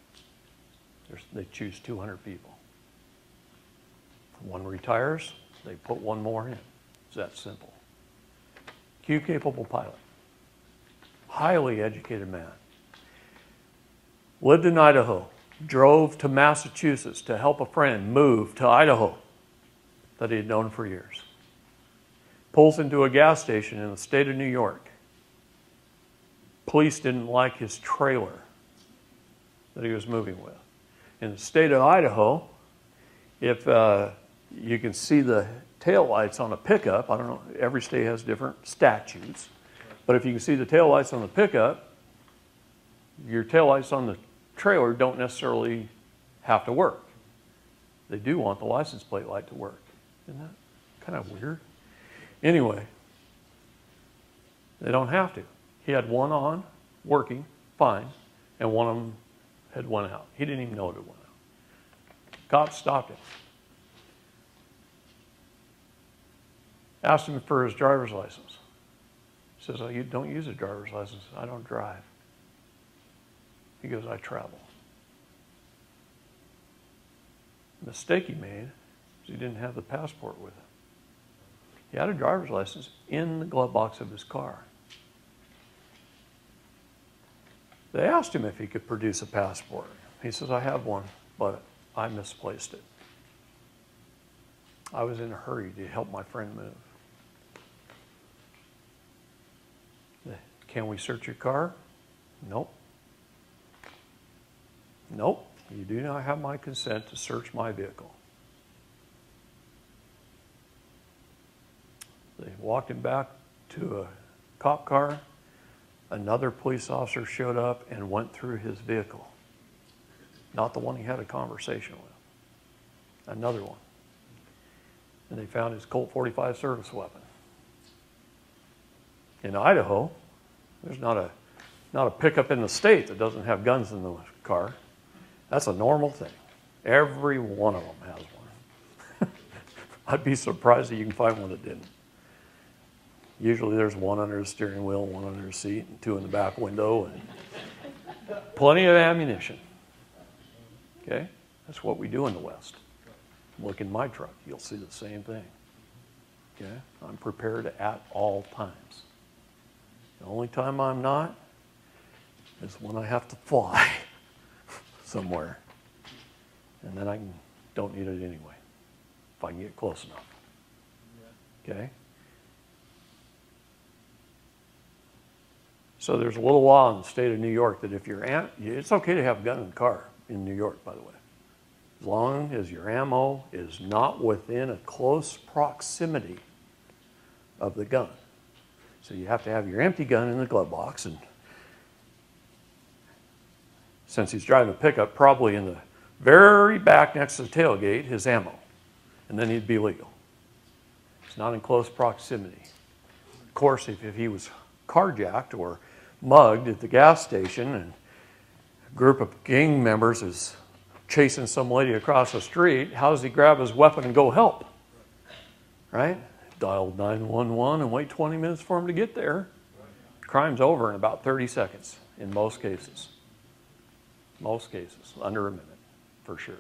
They choose 200 people. One retires, they put one more in. It's that simple. Q-capable pilot. Highly educated man. Lived in Idaho. Drove to Massachusetts to help a friend move to Idaho that he had known for years. Pulls into a gas station in the state of New York. Police didn't like his trailer that he was moving with. In the state of Idaho, if you can see the taillights on a pickup, I don't know, every state has different statutes, but if you can see the taillights on the pickup, your taillights on the trailer don't necessarily have to work. They do want the license plate light to work. Isn't that kind of weird? Anyway, they don't have to. He had one on, working, fine, and one of them had went out. He didn't even know it had went out. Cops stopped him. Asked him for his driver's license. He says, "Oh, you don't use a driver's license. I don't drive." He goes, "I travel." The mistake he made is he didn't have the passport with him. He had a driver's license in the glove box of his car. They asked him if he could produce a passport. He says, "I have one, but I misplaced it. I was in a hurry to help my friend move." "Can we search your car?" "Nope." "Nope, you do not have my consent to search my vehicle." They walked him back to a cop car. Another police officer showed up and went through his vehicle. Not the one he had a conversation with. Another one. And they found his Colt 45 service weapon. In Idaho, there's not a pickup in the state that doesn't have guns in the car. That's a normal thing. Every one of them has one. I'd be surprised that you can find one that didn't. Usually there's one under the steering wheel, one under the seat, and two in the back window, and plenty of ammunition. Okay? That's what we do in the West. Look in my truck, you'll see the same thing. Okay? I'm prepared at all times. The only time I'm not is when I have to fly. somewhere. And then don't need it anyway, if I can get close enough. Okay? So there's a little law in the state of New York that if it's okay to have a gun in the car in New York, by the way, as long as your ammo is not within a close proximity of the gun. So you have to have your empty gun in the glove box, and since he's driving a pickup, probably in the very back next to the tailgate, his ammo, and then he'd be legal. It's not in close proximity. Of course, if he was carjacked or mugged at the gas station and a group of gang members is chasing some lady across the street, how does he grab his weapon and go help? Right? Dial 911 and wait 20 minutes for him to get there. Crime's over in about 30 seconds in most cases. Most cases, under a minute, for sure.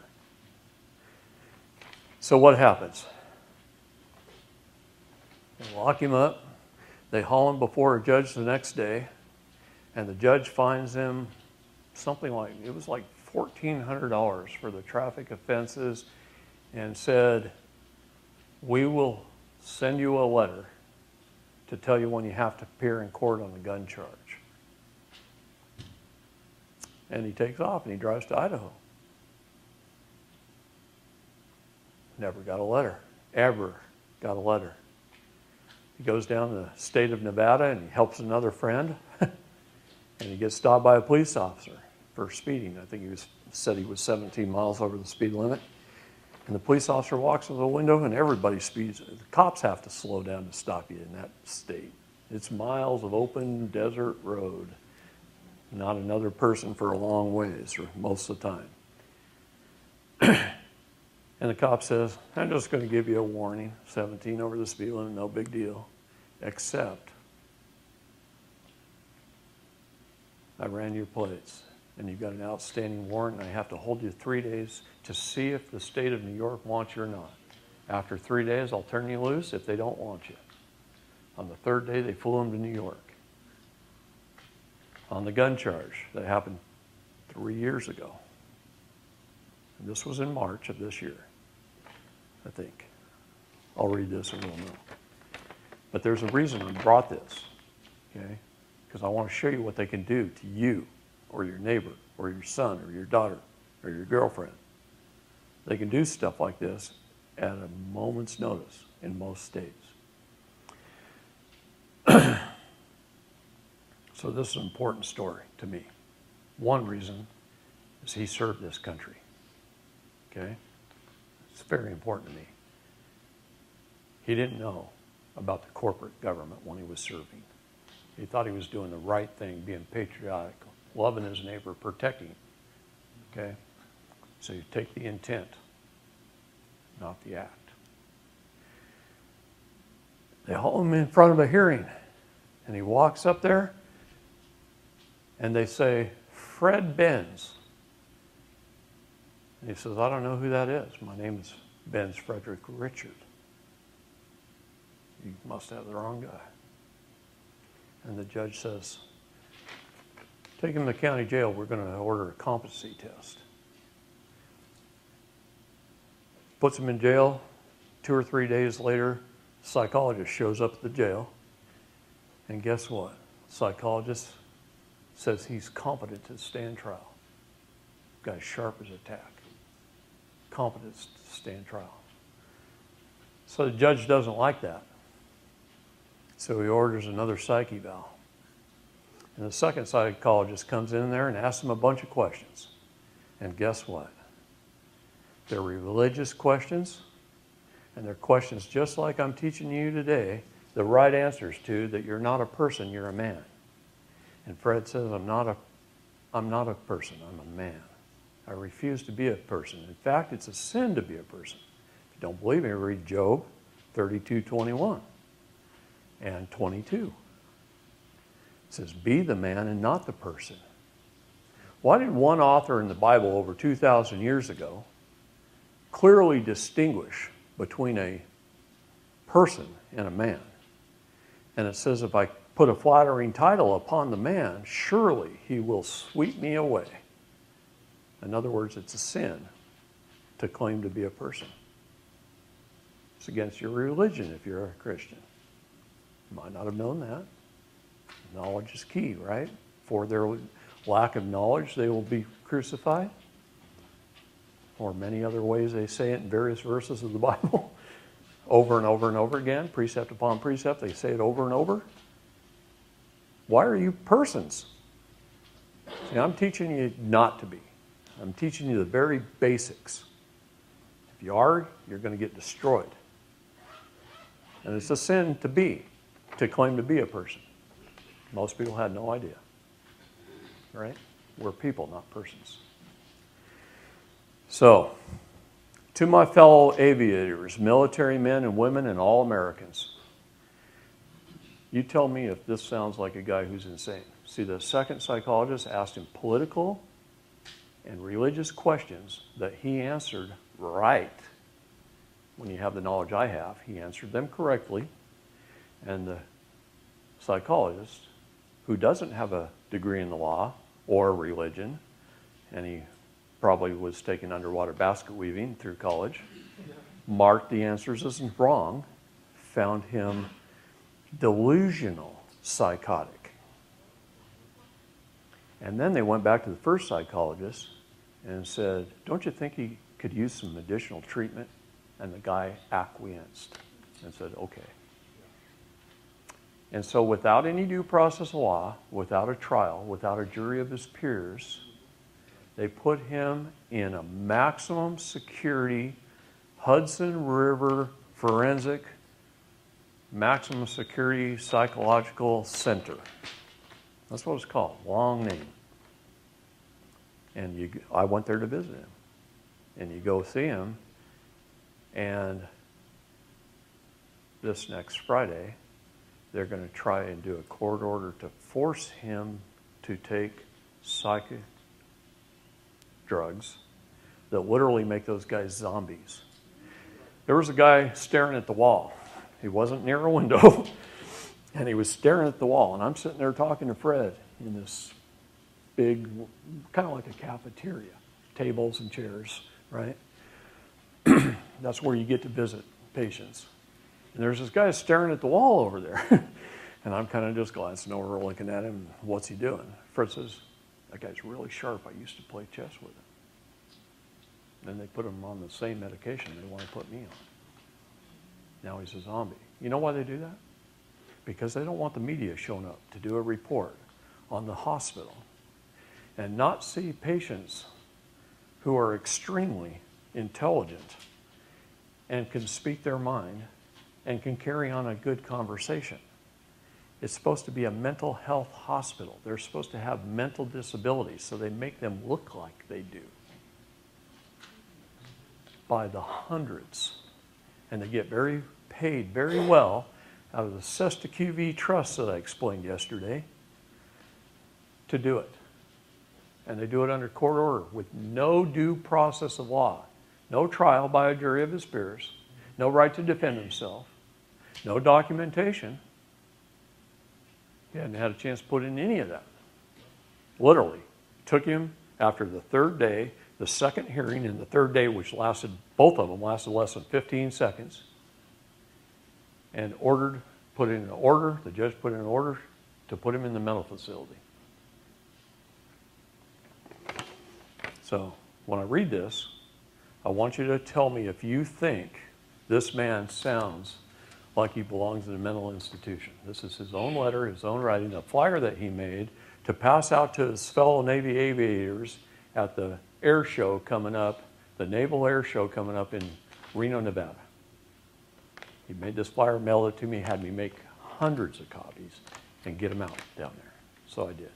So what happens? They lock him up. They haul him before a judge the next day, and the judge fines him something like, it was like $1,400 for the traffic offenses, and said, we will send you a letter to tell you when you have to appear in court on the gun charge. And he takes off and he drives to Idaho. Never got a letter. Ever got a letter. He goes down to the state of Nevada and he helps another friend. And he gets stopped by a police officer for speeding. I think said he was 17 miles over the speed limit. And the police officer walks to the window and everybody speeds. The cops have to slow down to stop you in that state. It's miles of open desert road. Not another person for a long ways, or most of the time. And the cop says, I'm just going to give you a warning. 17 over the speed limit, no big deal. Except, I ran your plates, and you've got an outstanding warrant, and I have to hold you 3 days to see if the state of New York wants you or not. After 3 days, I'll turn you loose if they don't want you. On the third day, they flew him to New York. On the gun charge that happened 3 years ago. And this was in March of this year, I think. I'll read this and we'll know. But there's a reason I brought this, okay? Because I want to show you what they can do to you or your neighbor or your son or your daughter or your girlfriend. They can do stuff like this at a moment's notice in most states. So this is an important story to me. One reason is he served this country. Okay? It's very important to me. He didn't know about the corporate government when he was serving. He thought he was doing the right thing, being patriotic, loving his neighbor, protecting him. Okay? So you take the intent, not the act. They haul him in front of a hearing, and he walks up there, and they say, Fred Benz. And he says, I don't know who that is. My name is Benz Frederick Richard. You must have the wrong guy. And the judge says, take him to the county jail. We're going to order a competency test. Puts him in jail. 2 or 3 days later, the psychologist shows up at the jail. And guess what? The psychologist says he's competent to stand trial. Guy's sharp as a tack. Competent to stand trial. So the judge doesn't like that. So he orders another psych eval. And the second psychologist comes in there and asks him a bunch of questions. And guess what? They're religious questions, and they're questions just like I'm teaching you today, the right answers to that you're not a person, you're a man. And Fred says, I'm not a person, I'm a man. I refuse to be a person. In fact, it's a sin to be a person. If you don't believe me, read Job 32:21 and 22. It says, be the man and not the person. Why did one author in the Bible over 2,000 years ago clearly distinguish between a person and a man? And it says, if I put a flattering title upon the man, surely he will sweep me away. In other words, it's a sin to claim to be a person. It's against your religion if you're a Christian. You might not have known that. Knowledge is key, right? For their lack of knowledge, they will be crucified. Or many other ways they say it in various verses of the Bible. Over and over and over again, precept upon precept, they say it over and over. Why are you persons? See, I'm teaching you not to be. I'm teaching you the very basics. If you are, you're going to get destroyed. And it's a sin to claim to be a person. Most people had no idea. Right? We're people, not persons. So, to my fellow aviators, military men and women, and all Americans, you tell me if this sounds like a guy who's insane. See, the second psychologist asked him political and religious questions that he answered right. When you have the knowledge I have, he answered them correctly. And the psychologist, who doesn't have a degree in the law or religion, and he probably was taking underwater basket weaving through college, marked the answers as wrong, found him delusional psychotic. And then they went back to the first psychologist and said, don't you think he could use some additional treatment? And the guy acquiesced and said, okay. And so without any due process of law, without a trial, without a jury of his peers, they put him in a maximum security Hudson River forensic maximum security psychological center. That's what it's called, long name. And I went there to visit him. And you go see him, and this next Friday, they're going to try and do a court order to force him to take psychic drugs that literally make those guys zombies. There was a guy staring at the wall. He wasn't near a window, and he was staring at the wall. And I'm sitting there talking to Fred in this big, kind of like a cafeteria, tables and chairs, right? That's where you get to visit patients. And there's this guy staring at the wall over there. And I'm kind of just glancing over, looking at him. What's he doing? Fred says, that guy's really sharp. I used to play chess with him. Then they put him on the same medication they want to put me on. Now he's a zombie. You know why they do that? Because they don't want the media showing up to do a report on the hospital and not see patients who are extremely intelligent and can speak their mind and can carry on a good conversation. It's supposed to be a mental health hospital. They're supposed to have mental disabilities, so they make them look like they do by the hundreds. And they get paid very well out of the Sesta QV trust that I explained yesterday to do it. And they do it under court order with no due process of law, no trial by a jury of his peers, no right to defend himself, no documentation. He hadn't had a chance to put in any of that. Literally, took him after the third day, the second hearing in the third day, which lasted, both of them lasted less than 15 seconds, and put in an order, the judge put in an order to put him in the mental facility. So when I read this, I want you to tell me if you think this man sounds like he belongs in a mental institution. This is his own letter, his own writing, a flyer that he made to pass out to his fellow Navy aviators at the air show coming up, the Naval Air Show coming up in Reno, Nevada. He made this flyer, mailed it to me, had me make hundreds of copies and get them out down there. So I did,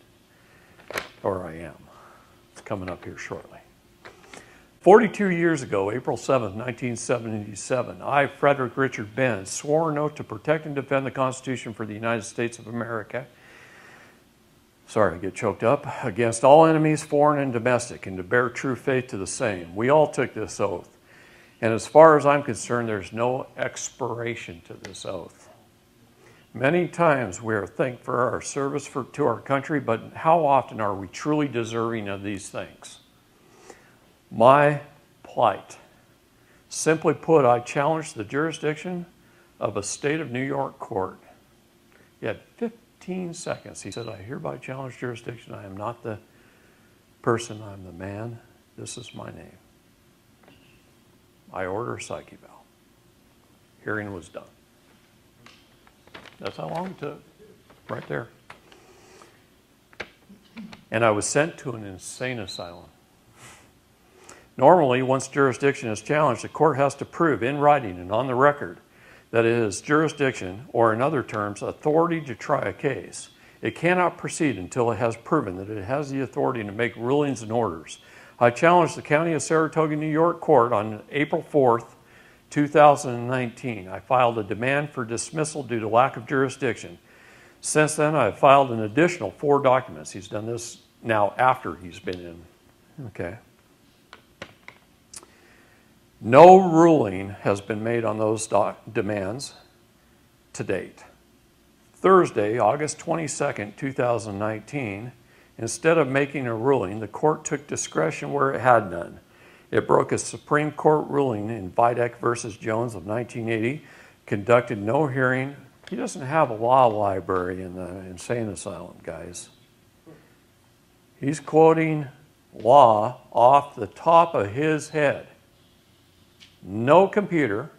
or I am. It's coming up here shortly. 42 years ago, April 7th, 1977, I, Frederick Richard Benz, swore an oath to protect and defend the Constitution for the United States of America. Sorry, I get choked up. Against all enemies, foreign and domestic, and to bear true faith to the same. We all took this oath. And as far as I'm concerned, there's no expiration to this oath. Many times we are thankful for our service to our country, but how often are we truly deserving of these things? My plight. Simply put, I challenged the jurisdiction of a state of New York court. He had 15 seconds. He said, I hereby challenge jurisdiction. I am not the person, I'm the man. This is my name. I order a psych eval. Hearing was done. That's how long it took, right there. And I was sent to an insane asylum. Normally, once jurisdiction is challenged, the court has to prove in writing and on the record that it is jurisdiction, or in other terms, authority to try a case. It cannot proceed until it has proven that it has the authority to make rulings and orders. I challenged the County of Saratoga, New York court on April 4th, 2019. I filed a demand for dismissal due to lack of jurisdiction. Since then, I have filed an additional 4 documents. He's done this now after he's been in. Okay. No ruling has been made on those demands to date. Thursday, August 22nd, 2019, instead of making a ruling, the court took discretion where it had none. It broke a Supreme Court ruling in Videk versus Jones of 1980, conducted no hearing. He doesn't have a law library in the insane asylum, guys. He's quoting law off the top of his head. No computer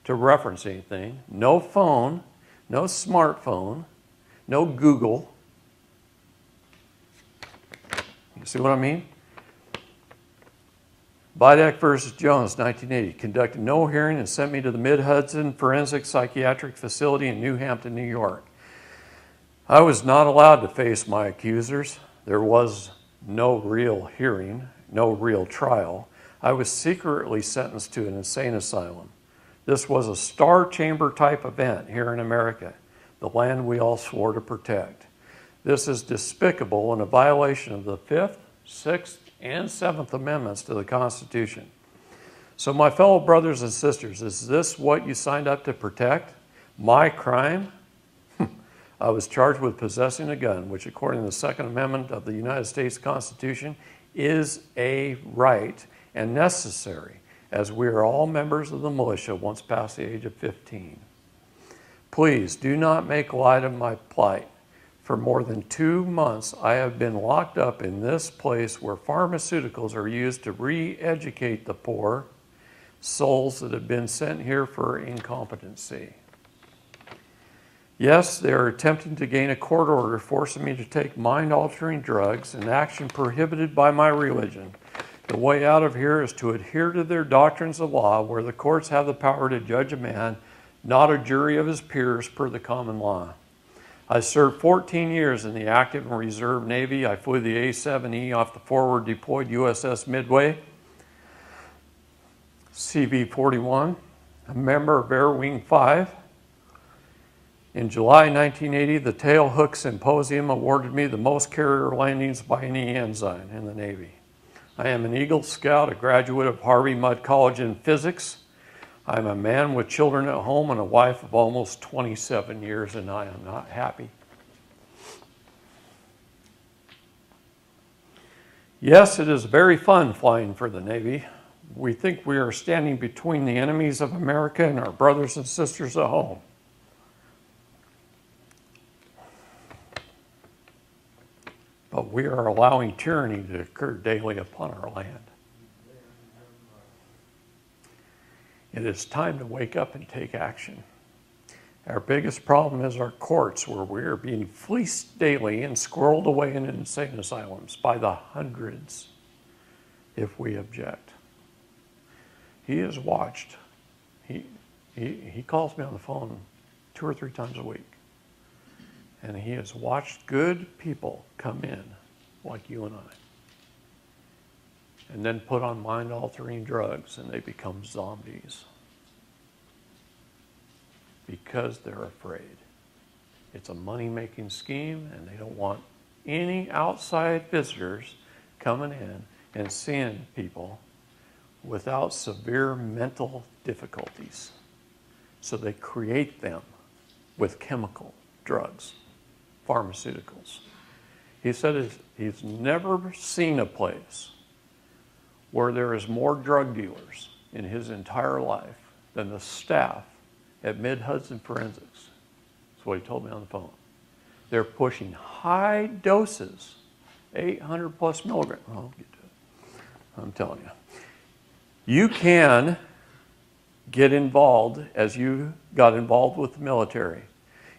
to reference anything, no phone, no smartphone, no Google. You see what I mean? Videk versus Jones, 1980, conducted no hearing and sent me to the Mid-Hudson Forensic Psychiatric Facility in New Hampton, New York. I was not allowed to face my accusers. There was no real hearing, no real trial. I was secretly sentenced to an insane asylum. This was a star chamber type event here in America, the land we all swore to protect. This is despicable and a violation of the 5th, 6th, and 7th Amendments to the Constitution. So my fellow brothers and sisters, is this what you signed up to protect? My crime? I was charged with possessing a gun, which according to the Second Amendment of the United States Constitution is a right and necessary, as we are all members of the militia once past the age of 15. Please do not make light of my plight. For more than 2 months, I have been locked up in this place where pharmaceuticals are used to re-educate the poor souls that have been sent here for incompetency. Yes, they are attempting to gain a court order forcing me to take mind-altering drugs, an action prohibited by my religion. The way out of here is to adhere to their doctrines of law, where the courts have the power to judge a man, not a jury of his peers per the common law. I served 14 years in the active and reserve Navy. I flew the A-7E off the forward deployed USS Midway, CV-41, a member of Air Wing 5. In July 1980, the Tail Hook Symposium awarded me the most carrier landings by any ensign in the Navy. I am an Eagle Scout, a graduate of Harvey Mudd College in physics. I'm a man with children at home and a wife of almost 27 years, and I am not happy. Yes, it is very fun flying for the Navy. We think we are standing between the enemies of America and our brothers and sisters at home. But we are allowing tyranny to occur daily upon our land. It is time to wake up and take action. Our biggest problem is our courts, where we are being fleeced daily and squirreled away in insane asylums by the hundreds if we object. He is watched. He calls me on the phone 2 or 3 times a week. And he has watched good people come in, like you and I, and then put on mind-altering drugs, and they become zombies because they're afraid. It's a money-making scheme, and they don't want any outside visitors coming in and seeing people without severe mental difficulties. So they create them with chemical drugs, pharmaceuticals. He said he's never seen a place where there is more drug dealers in his entire life than the staff at Mid-Hudson Forensics. That's what he told me on the phone. They're pushing high doses, 800 plus milligrams. I'll get to it. I'm telling you. You can get involved as you got involved with the military.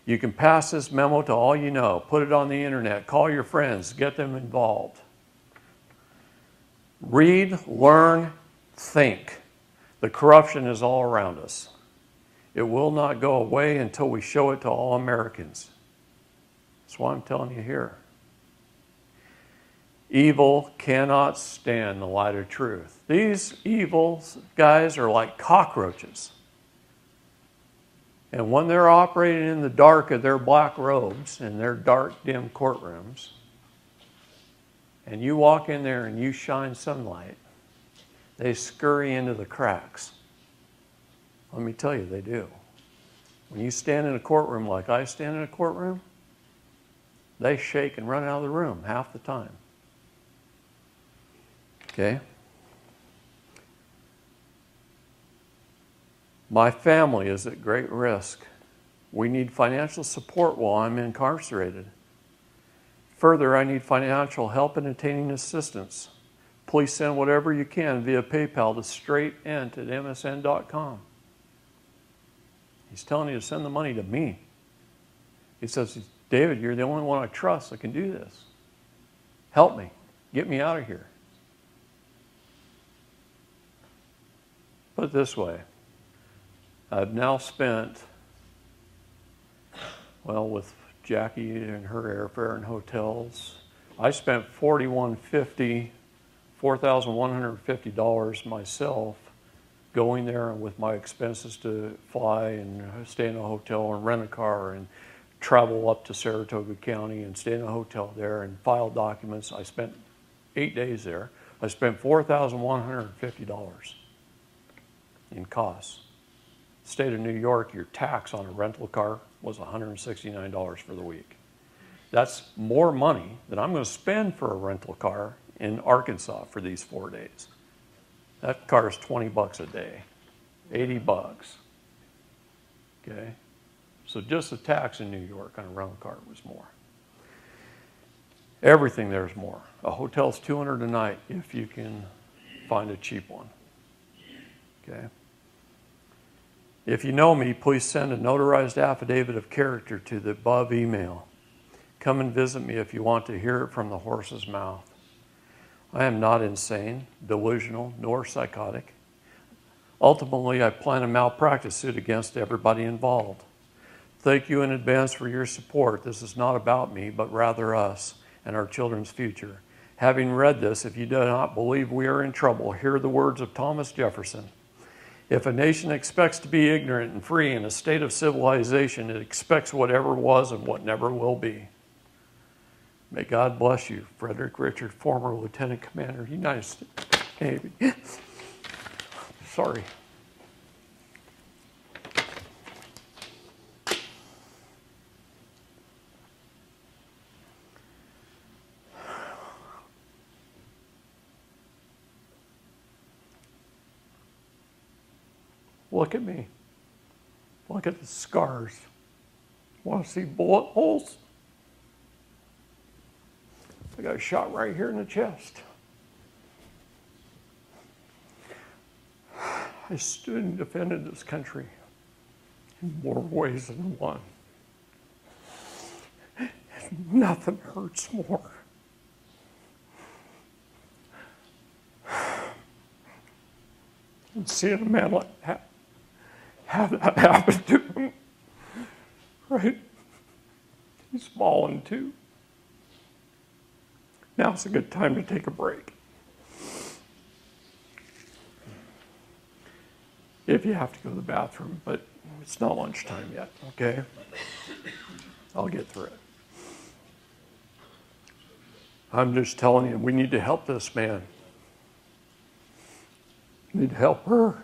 You can pass this memo to all you know, put it on the internet, call your friends, get them involved. Read, learn, think. The corruption is all around us. It will not go away until we show it to all Americans. That's why I'm telling you here. Evil cannot stand the light of truth. These evil guys are like cockroaches. And when they're operating in the dark of their black robes in their dark, dim courtrooms, and you walk in there and you shine sunlight, they scurry into the cracks. Let me tell you, they do. When you stand in a courtroom like I stand in a courtroom, they shake and run out of the room half the time. Okay? My family is at great risk. We need financial support while I'm incarcerated. Further, I need financial help in obtaining assistance. Please send whatever you can via PayPal to straightint@msn.com. He's telling you to send the money to me. He says, David, you're the only one I trust that can do this. Help me. Get me out of here. Put it this way. I've now spent, well, with Jackie and her airfare and hotels, I spent $4,150 myself going there and with my expenses to fly and stay in a hotel and rent a car and travel up to Saratoga County and stay in a hotel there and file documents. I spent 8 days there. I spent $4,150 in costs. State of New York, your tax on a rental car was $169 for the week. That's more money than I'm going to spend for a rental car in Arkansas for these 4 days. That car is $20 a day, $80. Okay? So just the tax in New York on a rental car was more. Everything there is more. A hotel's $200 a night if you can find a cheap one. Okay? If you know me, please send a notarized affidavit of character to the above email. Come and visit me if you want to hear it from the horse's mouth. I am not insane, delusional, nor psychotic. Ultimately, I plan a malpractice suit against everybody involved. Thank you in advance for your support. This is not about me, but rather us and our children's future. Having read this, if you do not believe we are in trouble, hear the words of Thomas Jefferson. If a nation expects to be ignorant and free in a state of civilization, it expects whatever was and what never will be. May God bless you, Frederick Richard, former Lieutenant Commander, United States Navy. Sorry. Look at me. Look at the scars. Want to see bullet holes? I got shot right here in the chest. I stood and defended this country in more ways than one. And nothing hurts more than seeing a man like that have that happen to him. Right? He's fallen too. Now's a good time to take a break. If you have to go to the bathroom, but it's not lunchtime yet, okay? I'll get through it. I'm just telling you, we need to help this man. We need to help her.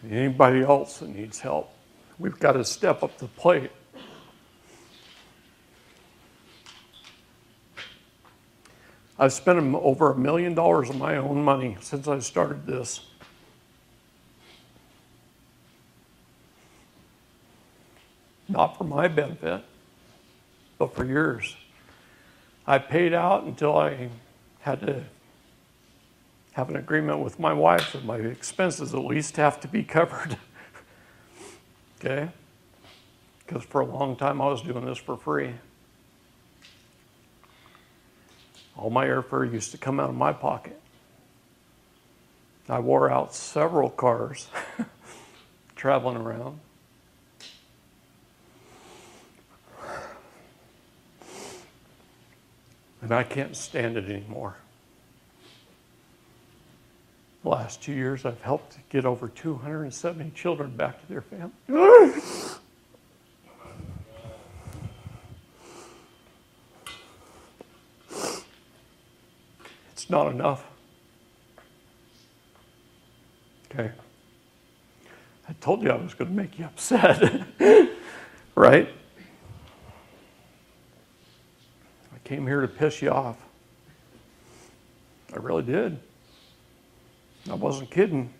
And anybody else that needs help. We've got to step up to the plate. I've spent over $1 million of my own money since I started this. Not for my benefit, but for yours. I paid out until I had to have an agreement with my wife that my expenses at least have to be covered. Okay? Because for a long time I was doing this for free. All my airfare used to come out of my pocket. I wore out several cars traveling around. And I can't stand it anymore. The last 2 years, I've helped get over 270 children back to their family. It's not enough. Okay. I told you I was going to make you upset, right? I came here to piss you off. I really did. I wasn't kidding.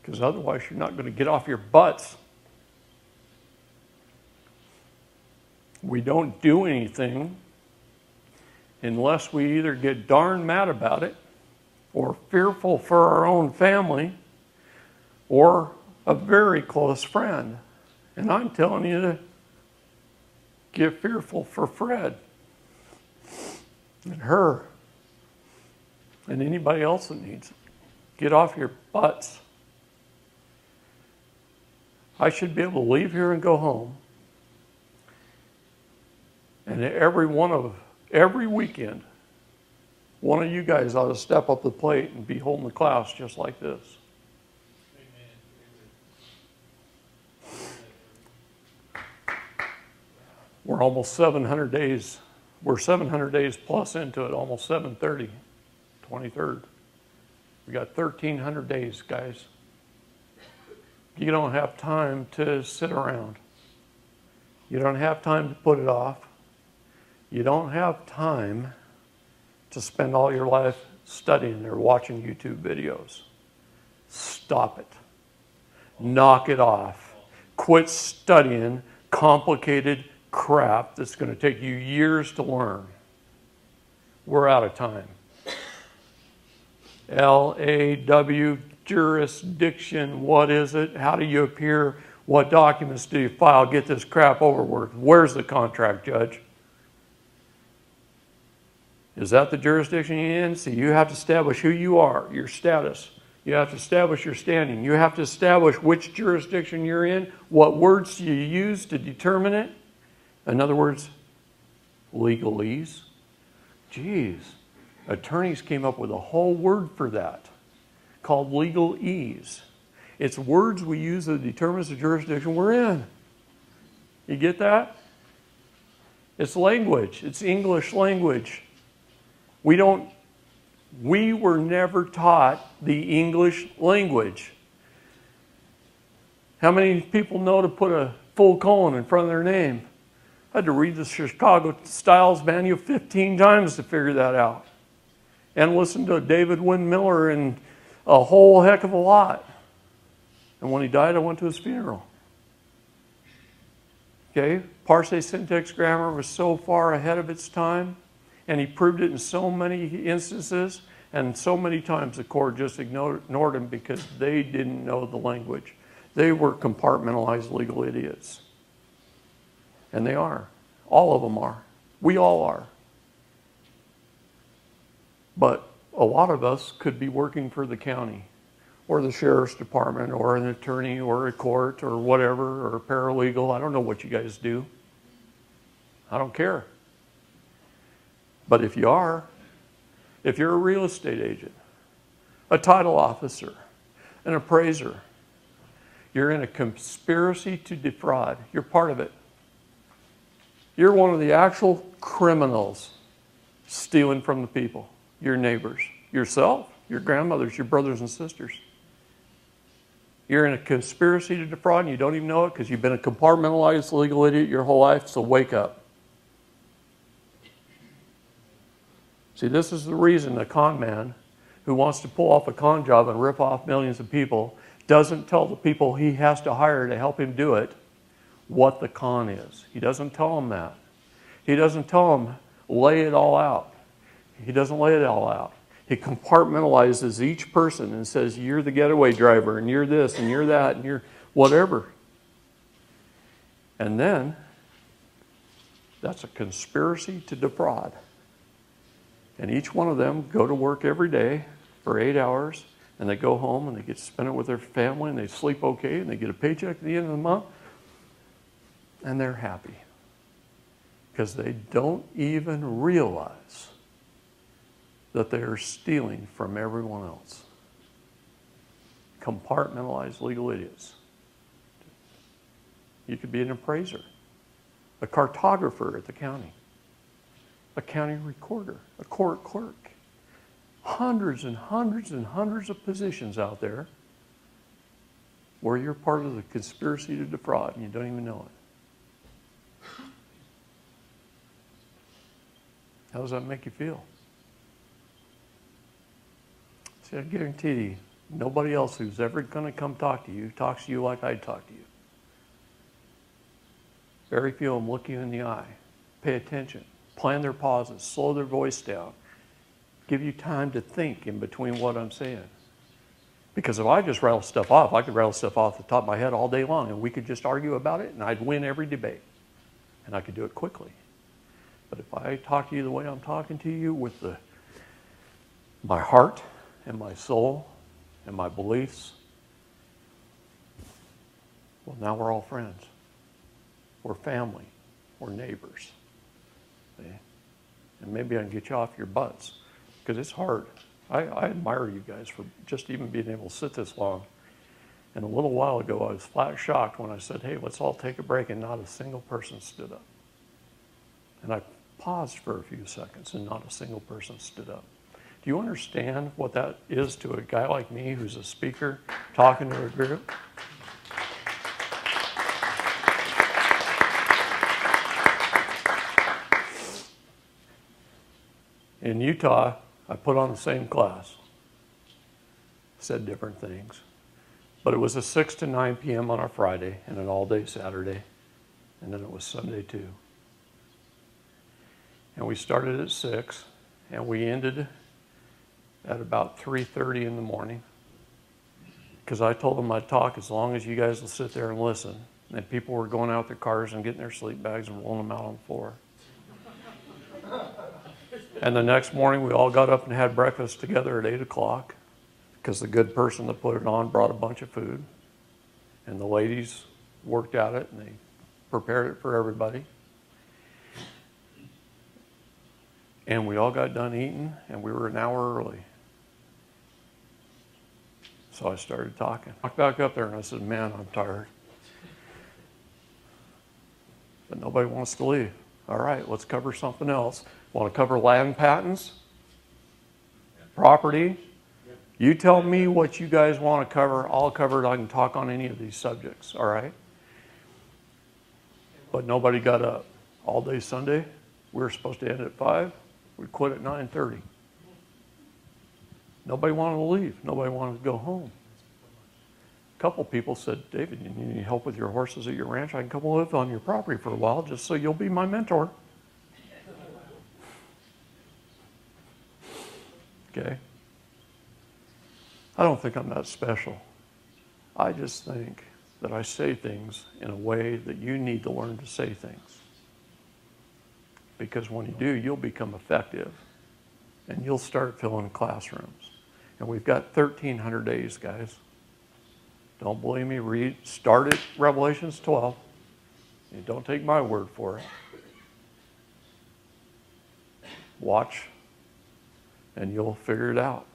Because otherwise you're not going to get off your butts. We don't do anything unless we either get darn mad about it, or fearful for our own family, or a very close friend. And I'm telling you to get fearful for Fred and her and anybody else that needs it. Get off your butts. I should be able to leave here and go home. And every weekend, one of you guys ought to step up the plate and be holding the class just like this. We're almost 700 days. We're 700 days plus into it, almost 730, 23rd. We got 1,300 days, guys. You don't have time to sit around. You don't have time to put it off. You don't have time to spend all your life studying or watching YouTube videos. Stop it. Knock it off. Quit studying complicated crap that's going to take you years to learn. We're out of time. LAW, jurisdiction, what is it? How do you appear? What documents do you file? Get this crap over with. Where's the contract, Judge? Is that the jurisdiction you're in? See, you have to establish who you are, your status. You have to establish your standing. You have to establish which jurisdiction you're in, what words you use to determine it. In other words, legalese. Geez, attorneys came up with a whole word for that called legalese. It's words we use that determines the jurisdiction we're in. You get that? It's language. It's English language. We were never taught the English language. How many people know to put a full colon in front of their name? I had to read the Chicago Styles Manual 15 times to figure that out. And listen to David Wynn Miller and a whole heck of a lot. And when he died, I went to his funeral. Okay? Parse syntax grammar was so far ahead of its time, and he proved it in so many instances, and so many times the court just ignored him because they didn't know the language. They were compartmentalized legal idiots. And they are. All of them are. We all are. But a lot of us could be working for the county or the sheriff's department or an attorney or a court or whatever, or a paralegal. I don't know what you guys do. I don't care. But if you are, if you're a real estate agent, a title officer, an appraiser, you're in a conspiracy to defraud. You're part of it. You're one of the actual criminals stealing from the people, your neighbors, yourself, your grandmothers, your brothers and sisters. You're in a conspiracy to defraud and you don't even know it because you've been a compartmentalized legal idiot your whole life, so wake up. See, this is the reason a con man who wants to pull off a con job and rip off millions of people doesn't tell the people he has to hire to help him do it what the con is. He doesn't tell them that. He doesn't tell them, lay it all out. He doesn't lay it all out. He compartmentalizes each person and says, you're the getaway driver, and you're this, and you're that, and you're whatever. And then, that's a conspiracy to defraud. And each one of them go to work every day for 8 hours, and they go home and they get to spend it with their family, and they sleep okay, and they get a paycheck at the end of the month, and they're happy. Because they don't even realize that they're stealing from everyone else. Compartmentalized legal idiots. You could be an appraiser, a cartographer at the county, a county recorder, a court clerk. Hundreds and hundreds and hundreds of positions out there where you're part of the conspiracy to defraud and you don't even know it. How does that make you feel? See, I guarantee you, nobody else who's ever going to come talk to you talks to you like I talk to you. Very few of them look you in the eye, pay attention, plan their pauses, slow their voice down, give you time to think in between what I'm saying. Because if I just rattle stuff off, I could rattle stuff off the top of my head all day long, and we could just argue about it, and I'd win every debate. And I could do it quickly. But if I talk to you the way I'm talking to you, with my heart and my soul and my beliefs, well, now we're all friends. We're family. We're neighbors. See? And maybe I can get you off your butts, because it's hard. I admire you guys for just even being able to sit this long. And a little while ago, I was flat shocked when I said, hey, let's all take a break, and not a single person stood up. And I paused for a few seconds, and not a single person stood up. Do you understand what that is to a guy like me who's a speaker talking to a group? In Utah, I put on the same class, said different things, but it was a 6 to 9 p.m. on a Friday and an all-day Saturday, and then it was Sunday too. And we started at 6, and we ended at about 3:30 in the morning, because I told them I'd talk as long as you guys will sit there and listen. And people were going out their cars and getting their sleep bags and rolling them out on the floor. And the next morning, we all got up and had breakfast together at 8 o'clock, because the good person that put it on brought a bunch of food. And the ladies worked at it, and they prepared it for everybody. And we all got done eating, and we were an hour early. So I started talking. I walked back up there, and I said, man, I'm tired. But nobody wants to leave. All right, let's cover something else. Want to cover land patents? Property? You tell me what you guys want to cover. I'll cover it. I can talk on any of these subjects, all right? But nobody got up. All day Sunday, we were supposed to end at 5. We quit at 9:30. Nobody wanted to leave. Nobody wanted to go home. A couple people said, David, you need any help with your horses at your ranch? I can come live on your property for a while just so you'll be my mentor. Okay? I don't think I'm that special. I just think that I say things in a way that you need to learn to say things. Because when you do, you'll become effective. And you'll start filling classrooms. And we've got 1,300 days, guys. Don't believe me? Start at Revelations 12. And don't take my word for it. Watch, and you'll figure it out.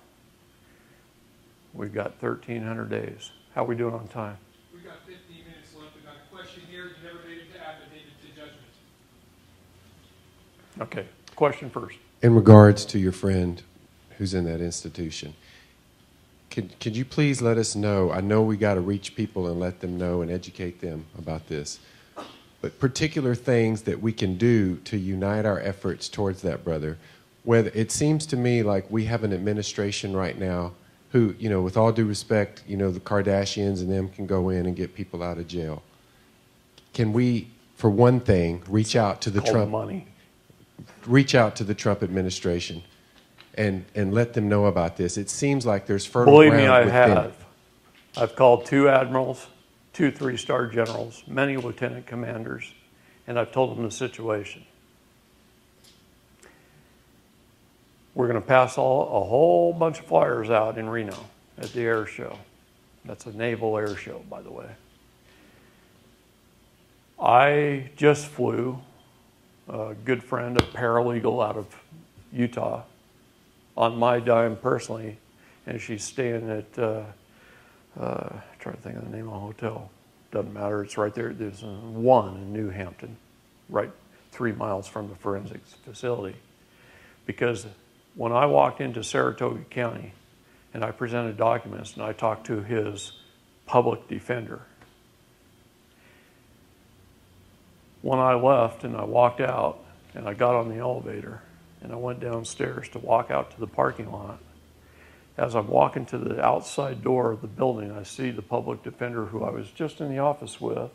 We've got 1,300 days. How are we doing on time? We've got 15 minutes left. We've got a question here. You never made it to affidavit to judgment. Okay, question first. In regards to your friend who's in that institution, could you please let us know, I know we got to reach people and let them know and educate them about this, but particular things that we can do to unite our efforts towards that brother. whether it seems to me like we have an administration right now who, with all due respect, the Kardashians and them can go in and get people out of jail. Can we, for one thing, reach out to the Trump administration and let them know about this? It seems like there's fertile Believe ground me, I with them. have. I've called 2 admirals, 2 3-star generals, many lieutenant commanders, and I've told them the situation. We're going to pass a whole bunch of flyers out in Reno at the air show. That's a naval air show, by the way. I just flew a good friend, a paralegal out of Utah, on my dime personally, and she's staying at, trying to think of the name of the hotel. Doesn't matter, it's right there. There's one in New Hampton, right 3 miles from the forensics facility. Because when I walked into Saratoga County and I presented documents and I talked to his public defender, when I left and I walked out and I got on the elevator and I went downstairs to walk out to the parking lot, as I'm walking to the outside door of the building, I see the public defender who I was just in the office with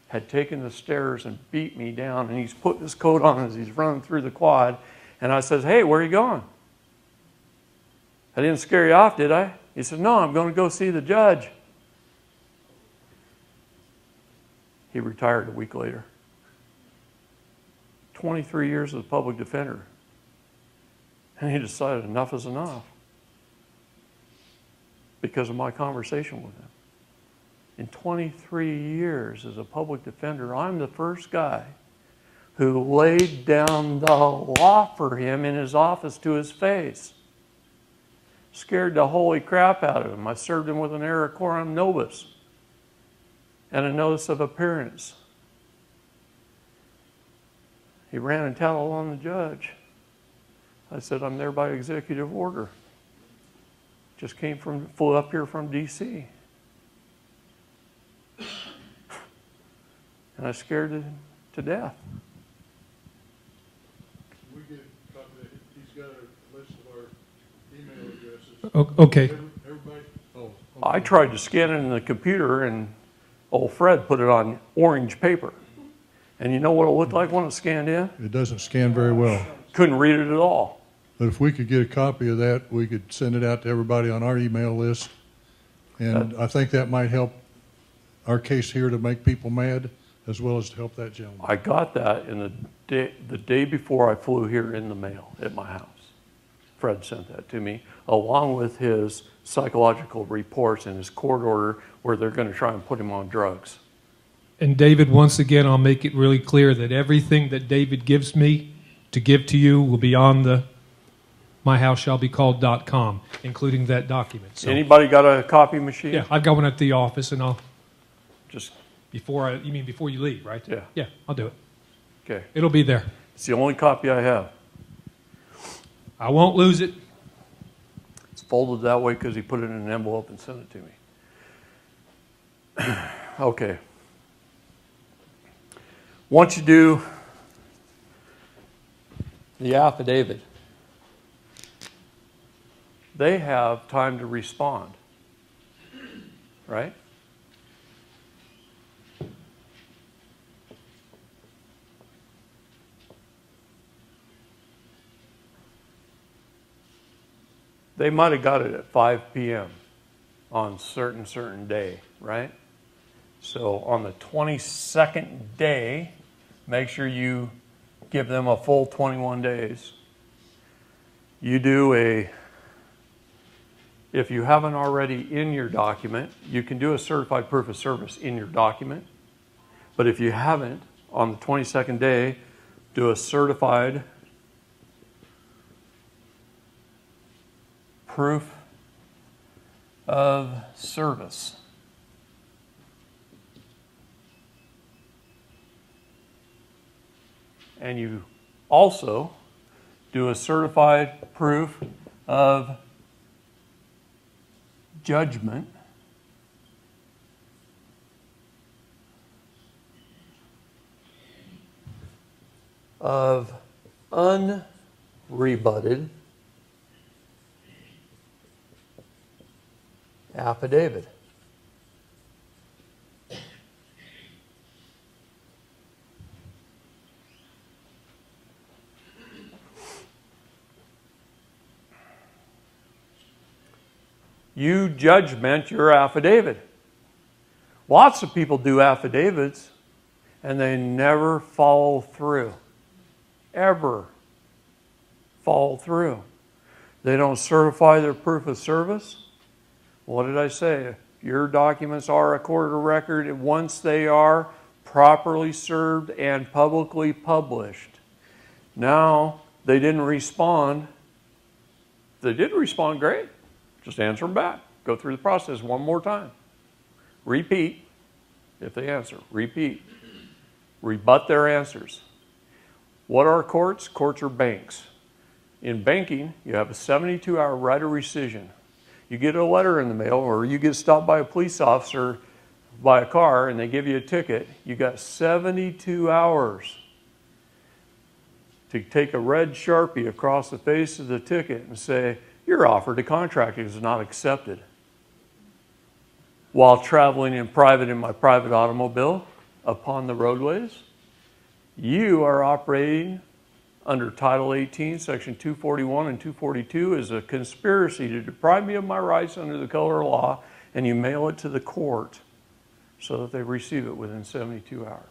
had taken the stairs and beat me down, and he's putting his coat on as he's running through the quad. And I says, "Hey, where are you going?" "I didn't scare you off, did I?" He said, "No, I'm going to go see the judge." He retired a week later. 23 years as a public defender. And he decided enough is enough because of my conversation with him. In 23 years as a public defender, I'm the first guy who laid down the law for him in his office to his face. Scared the holy crap out of him. I served him with an error coram nobis and a notice of appearance. He ran and tattled on the judge. I said, "I'm there by executive order. Just flew up here from D.C. And I scared him to death." We get a copy of it. He's got a list of our email addresses. Okay. Everybody, okay. I tried to scan it in the computer, and old Fred put it on orange paper. And you know what it looked like when it scanned in? It doesn't scan very well. Couldn't read it at all. But if we could get a copy of that, we could send it out to everybody on our email list. And I think that might help our case here to make people mad, as well as to help that gentleman. I got that in the day before I flew here in the mail at my house. Fred sent that to me, along with his psychological reports and his court order where they're going to try and put him on drugs. And David, once again, I'll make it really clear that everything that David gives me to give to you will be on the myhouseshallbecalled.com, including that document. So, Anybody got a copy machine? yeah, I've got one at the office, and I'll Just, you mean before you leave, right? Yeah. Yeah, I'll do it. okay. It'll be there. It's the only copy I have. I won't lose it. It's folded that way because he put it in an envelope and sent it to me. Okay. Once you do the affidavit, they have time to respond, right? They might have got it at 5 p.m. on certain day, right? So on the 22nd day, make sure you give them a full 21 days. You do if you haven't already in your document, you can do a certified proof of service in your document. But if you haven't, on the 22nd day, do a certified proof of service. And you also do a certified proof of judgment of unjust rebutted affidavit. You judgment your affidavit. Lots of people do affidavits and they never follow through. Ever follow through. They don't certify their proof of service. What did I say? Your documents are a court of record once they are properly served and publicly published. Now, they didn't respond. If they did respond, great. Just answer them back. Go through the process one more time. Repeat if they answer. Repeat. Rebut their answers. What are courts? Courts are banks. In banking, you have a 72-hour right of rescission. You get a letter in the mail or you get stopped by a police officer by a car and they give you a ticket, you got 72 hours to take a red Sharpie across the face of the ticket and say, your offer to contract is not accepted. While traveling in private in my private automobile upon the roadways, you are operating under Title 18, Section 241 and 242 as a conspiracy to deprive me of my rights under the color of law, and you mail it to the court so that they receive it within 72 hours.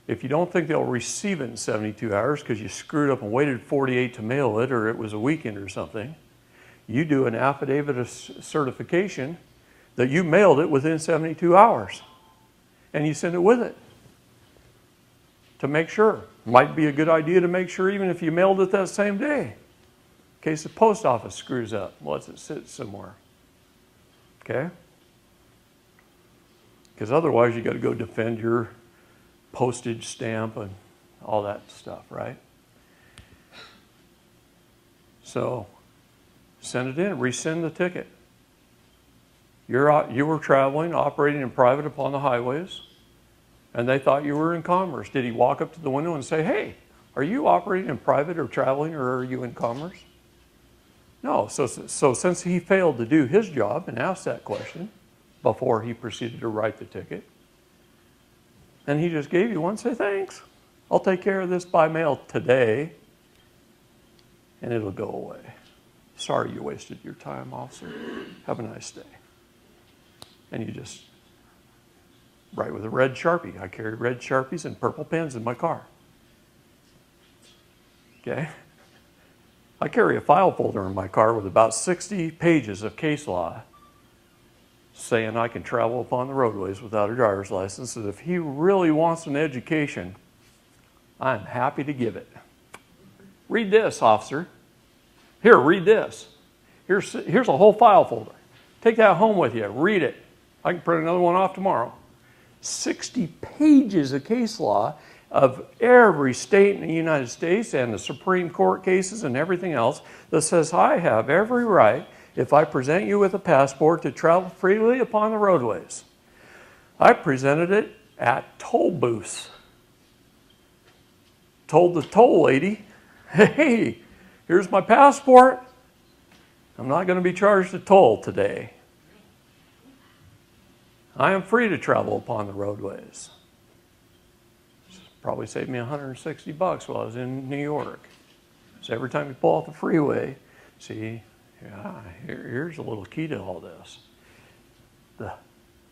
If you don't think they'll receive it in 72 hours because you screwed up and waited 48 to mail it or it was a weekend or something, you do an affidavit of certification that you mailed it within 72 hours and you send it with it to make sure. Might be a good idea to make sure even if you mailed it that same day, in case the post office screws up, lets it sit somewhere. Okay? Because otherwise you got to go defend your postage stamp and all that stuff, right? So send it in, rescind the ticket. You were traveling, operating in private upon the highways, and they thought you were in commerce. Did he walk up to the window and say, hey, are you operating in private or traveling, or are you in commerce? No. So since he failed to do his job and ask that question before he proceeded to write the ticket, and he just gave you one, say thanks. I'll take care of this by mail today, and it'll go away. Sorry you wasted your time, officer. Have a nice day. And you just write with a red Sharpie. I carry red Sharpies and purple pens in my car. Okay? I carry a file folder in my car with about 60 pages of case law saying I can travel upon the roadways without a driver's license, and if he really wants an education, I'm happy to give it. Read this, officer. Here, read this. Here's a whole file folder. Take that home with you. Read it. I can print another one off tomorrow. 60 pages of case law of every state in the United States and the Supreme Court cases and everything else that says I have every right, if I present you with a passport, to travel freely upon the roadways. I presented it at toll booths. Told the toll lady, hey, here's my passport. I'm not going to be charged a toll today. I am free to travel upon the roadways. Probably saved me $160 while I was in New York. So every time you pull off the freeway, see, here's a little key to all this. The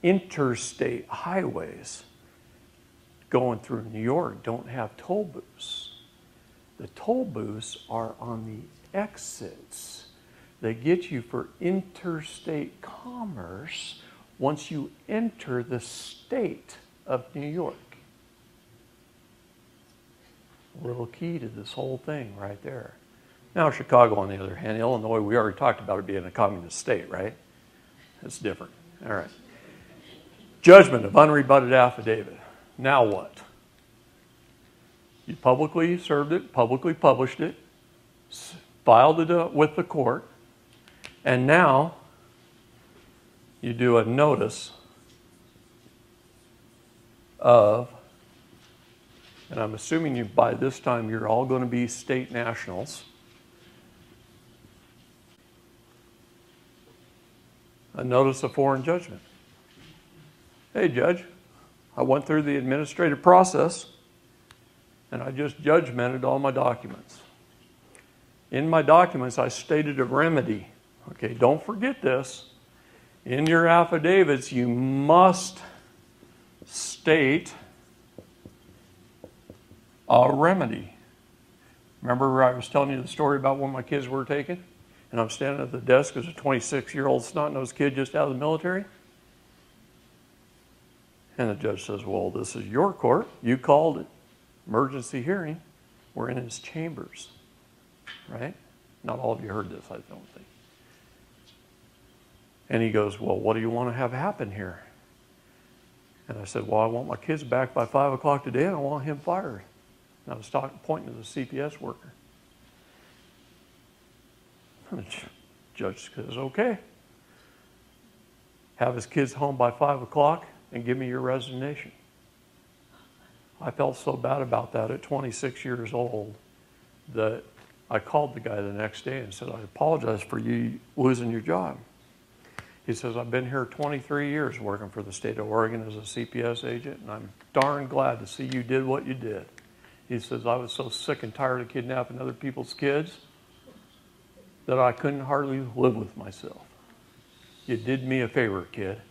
interstate highways going through New York don't have toll booths. The toll booths are on the exits. They get you for interstate commerce once you enter the state of New York. A little key to this whole thing right there. Now Chicago, on the other hand, Illinois, we already talked about it being a communist state, right? That's different. All right. Judgment of unrebutted affidavit. Now what? You publicly served it, publicly published it, filed it with the court, and now you do a notice of and I'm assuming you by this time you're all going to be state nationals. A notice of foreign judgment. Hey, Judge, I went through the administrative process and I just judgmented all my documents. In my documents, I stated a remedy. Okay, don't forget this. In your affidavits, you must state a remedy. Remember where I was telling you the story about when my kids were taken? And I'm standing at the desk as a 26-year-old snot-nosed kid just out of the military? And the judge says, well, this is your court. You called it. Emergency hearing. We're in his chambers. Right? Not all of you heard this, I don't think. And he goes, well, what do you want to have happen here? And I said, well, I want my kids back by 5 o'clock today, and I want him fired. And I was pointing to the CPS worker. And the judge says, okay. Have his kids home by 5 o'clock and give me your resignation. I felt so bad about that at 26 years old that I called the guy the next day and said, I apologize for you losing your job. He says, I've been here 23 years working for the state of Oregon as a CPS agent, and I'm darn glad to see you did what you did. He says, I was so sick and tired of kidnapping other people's kids that I couldn't hardly live with myself. You did me a favor, kid.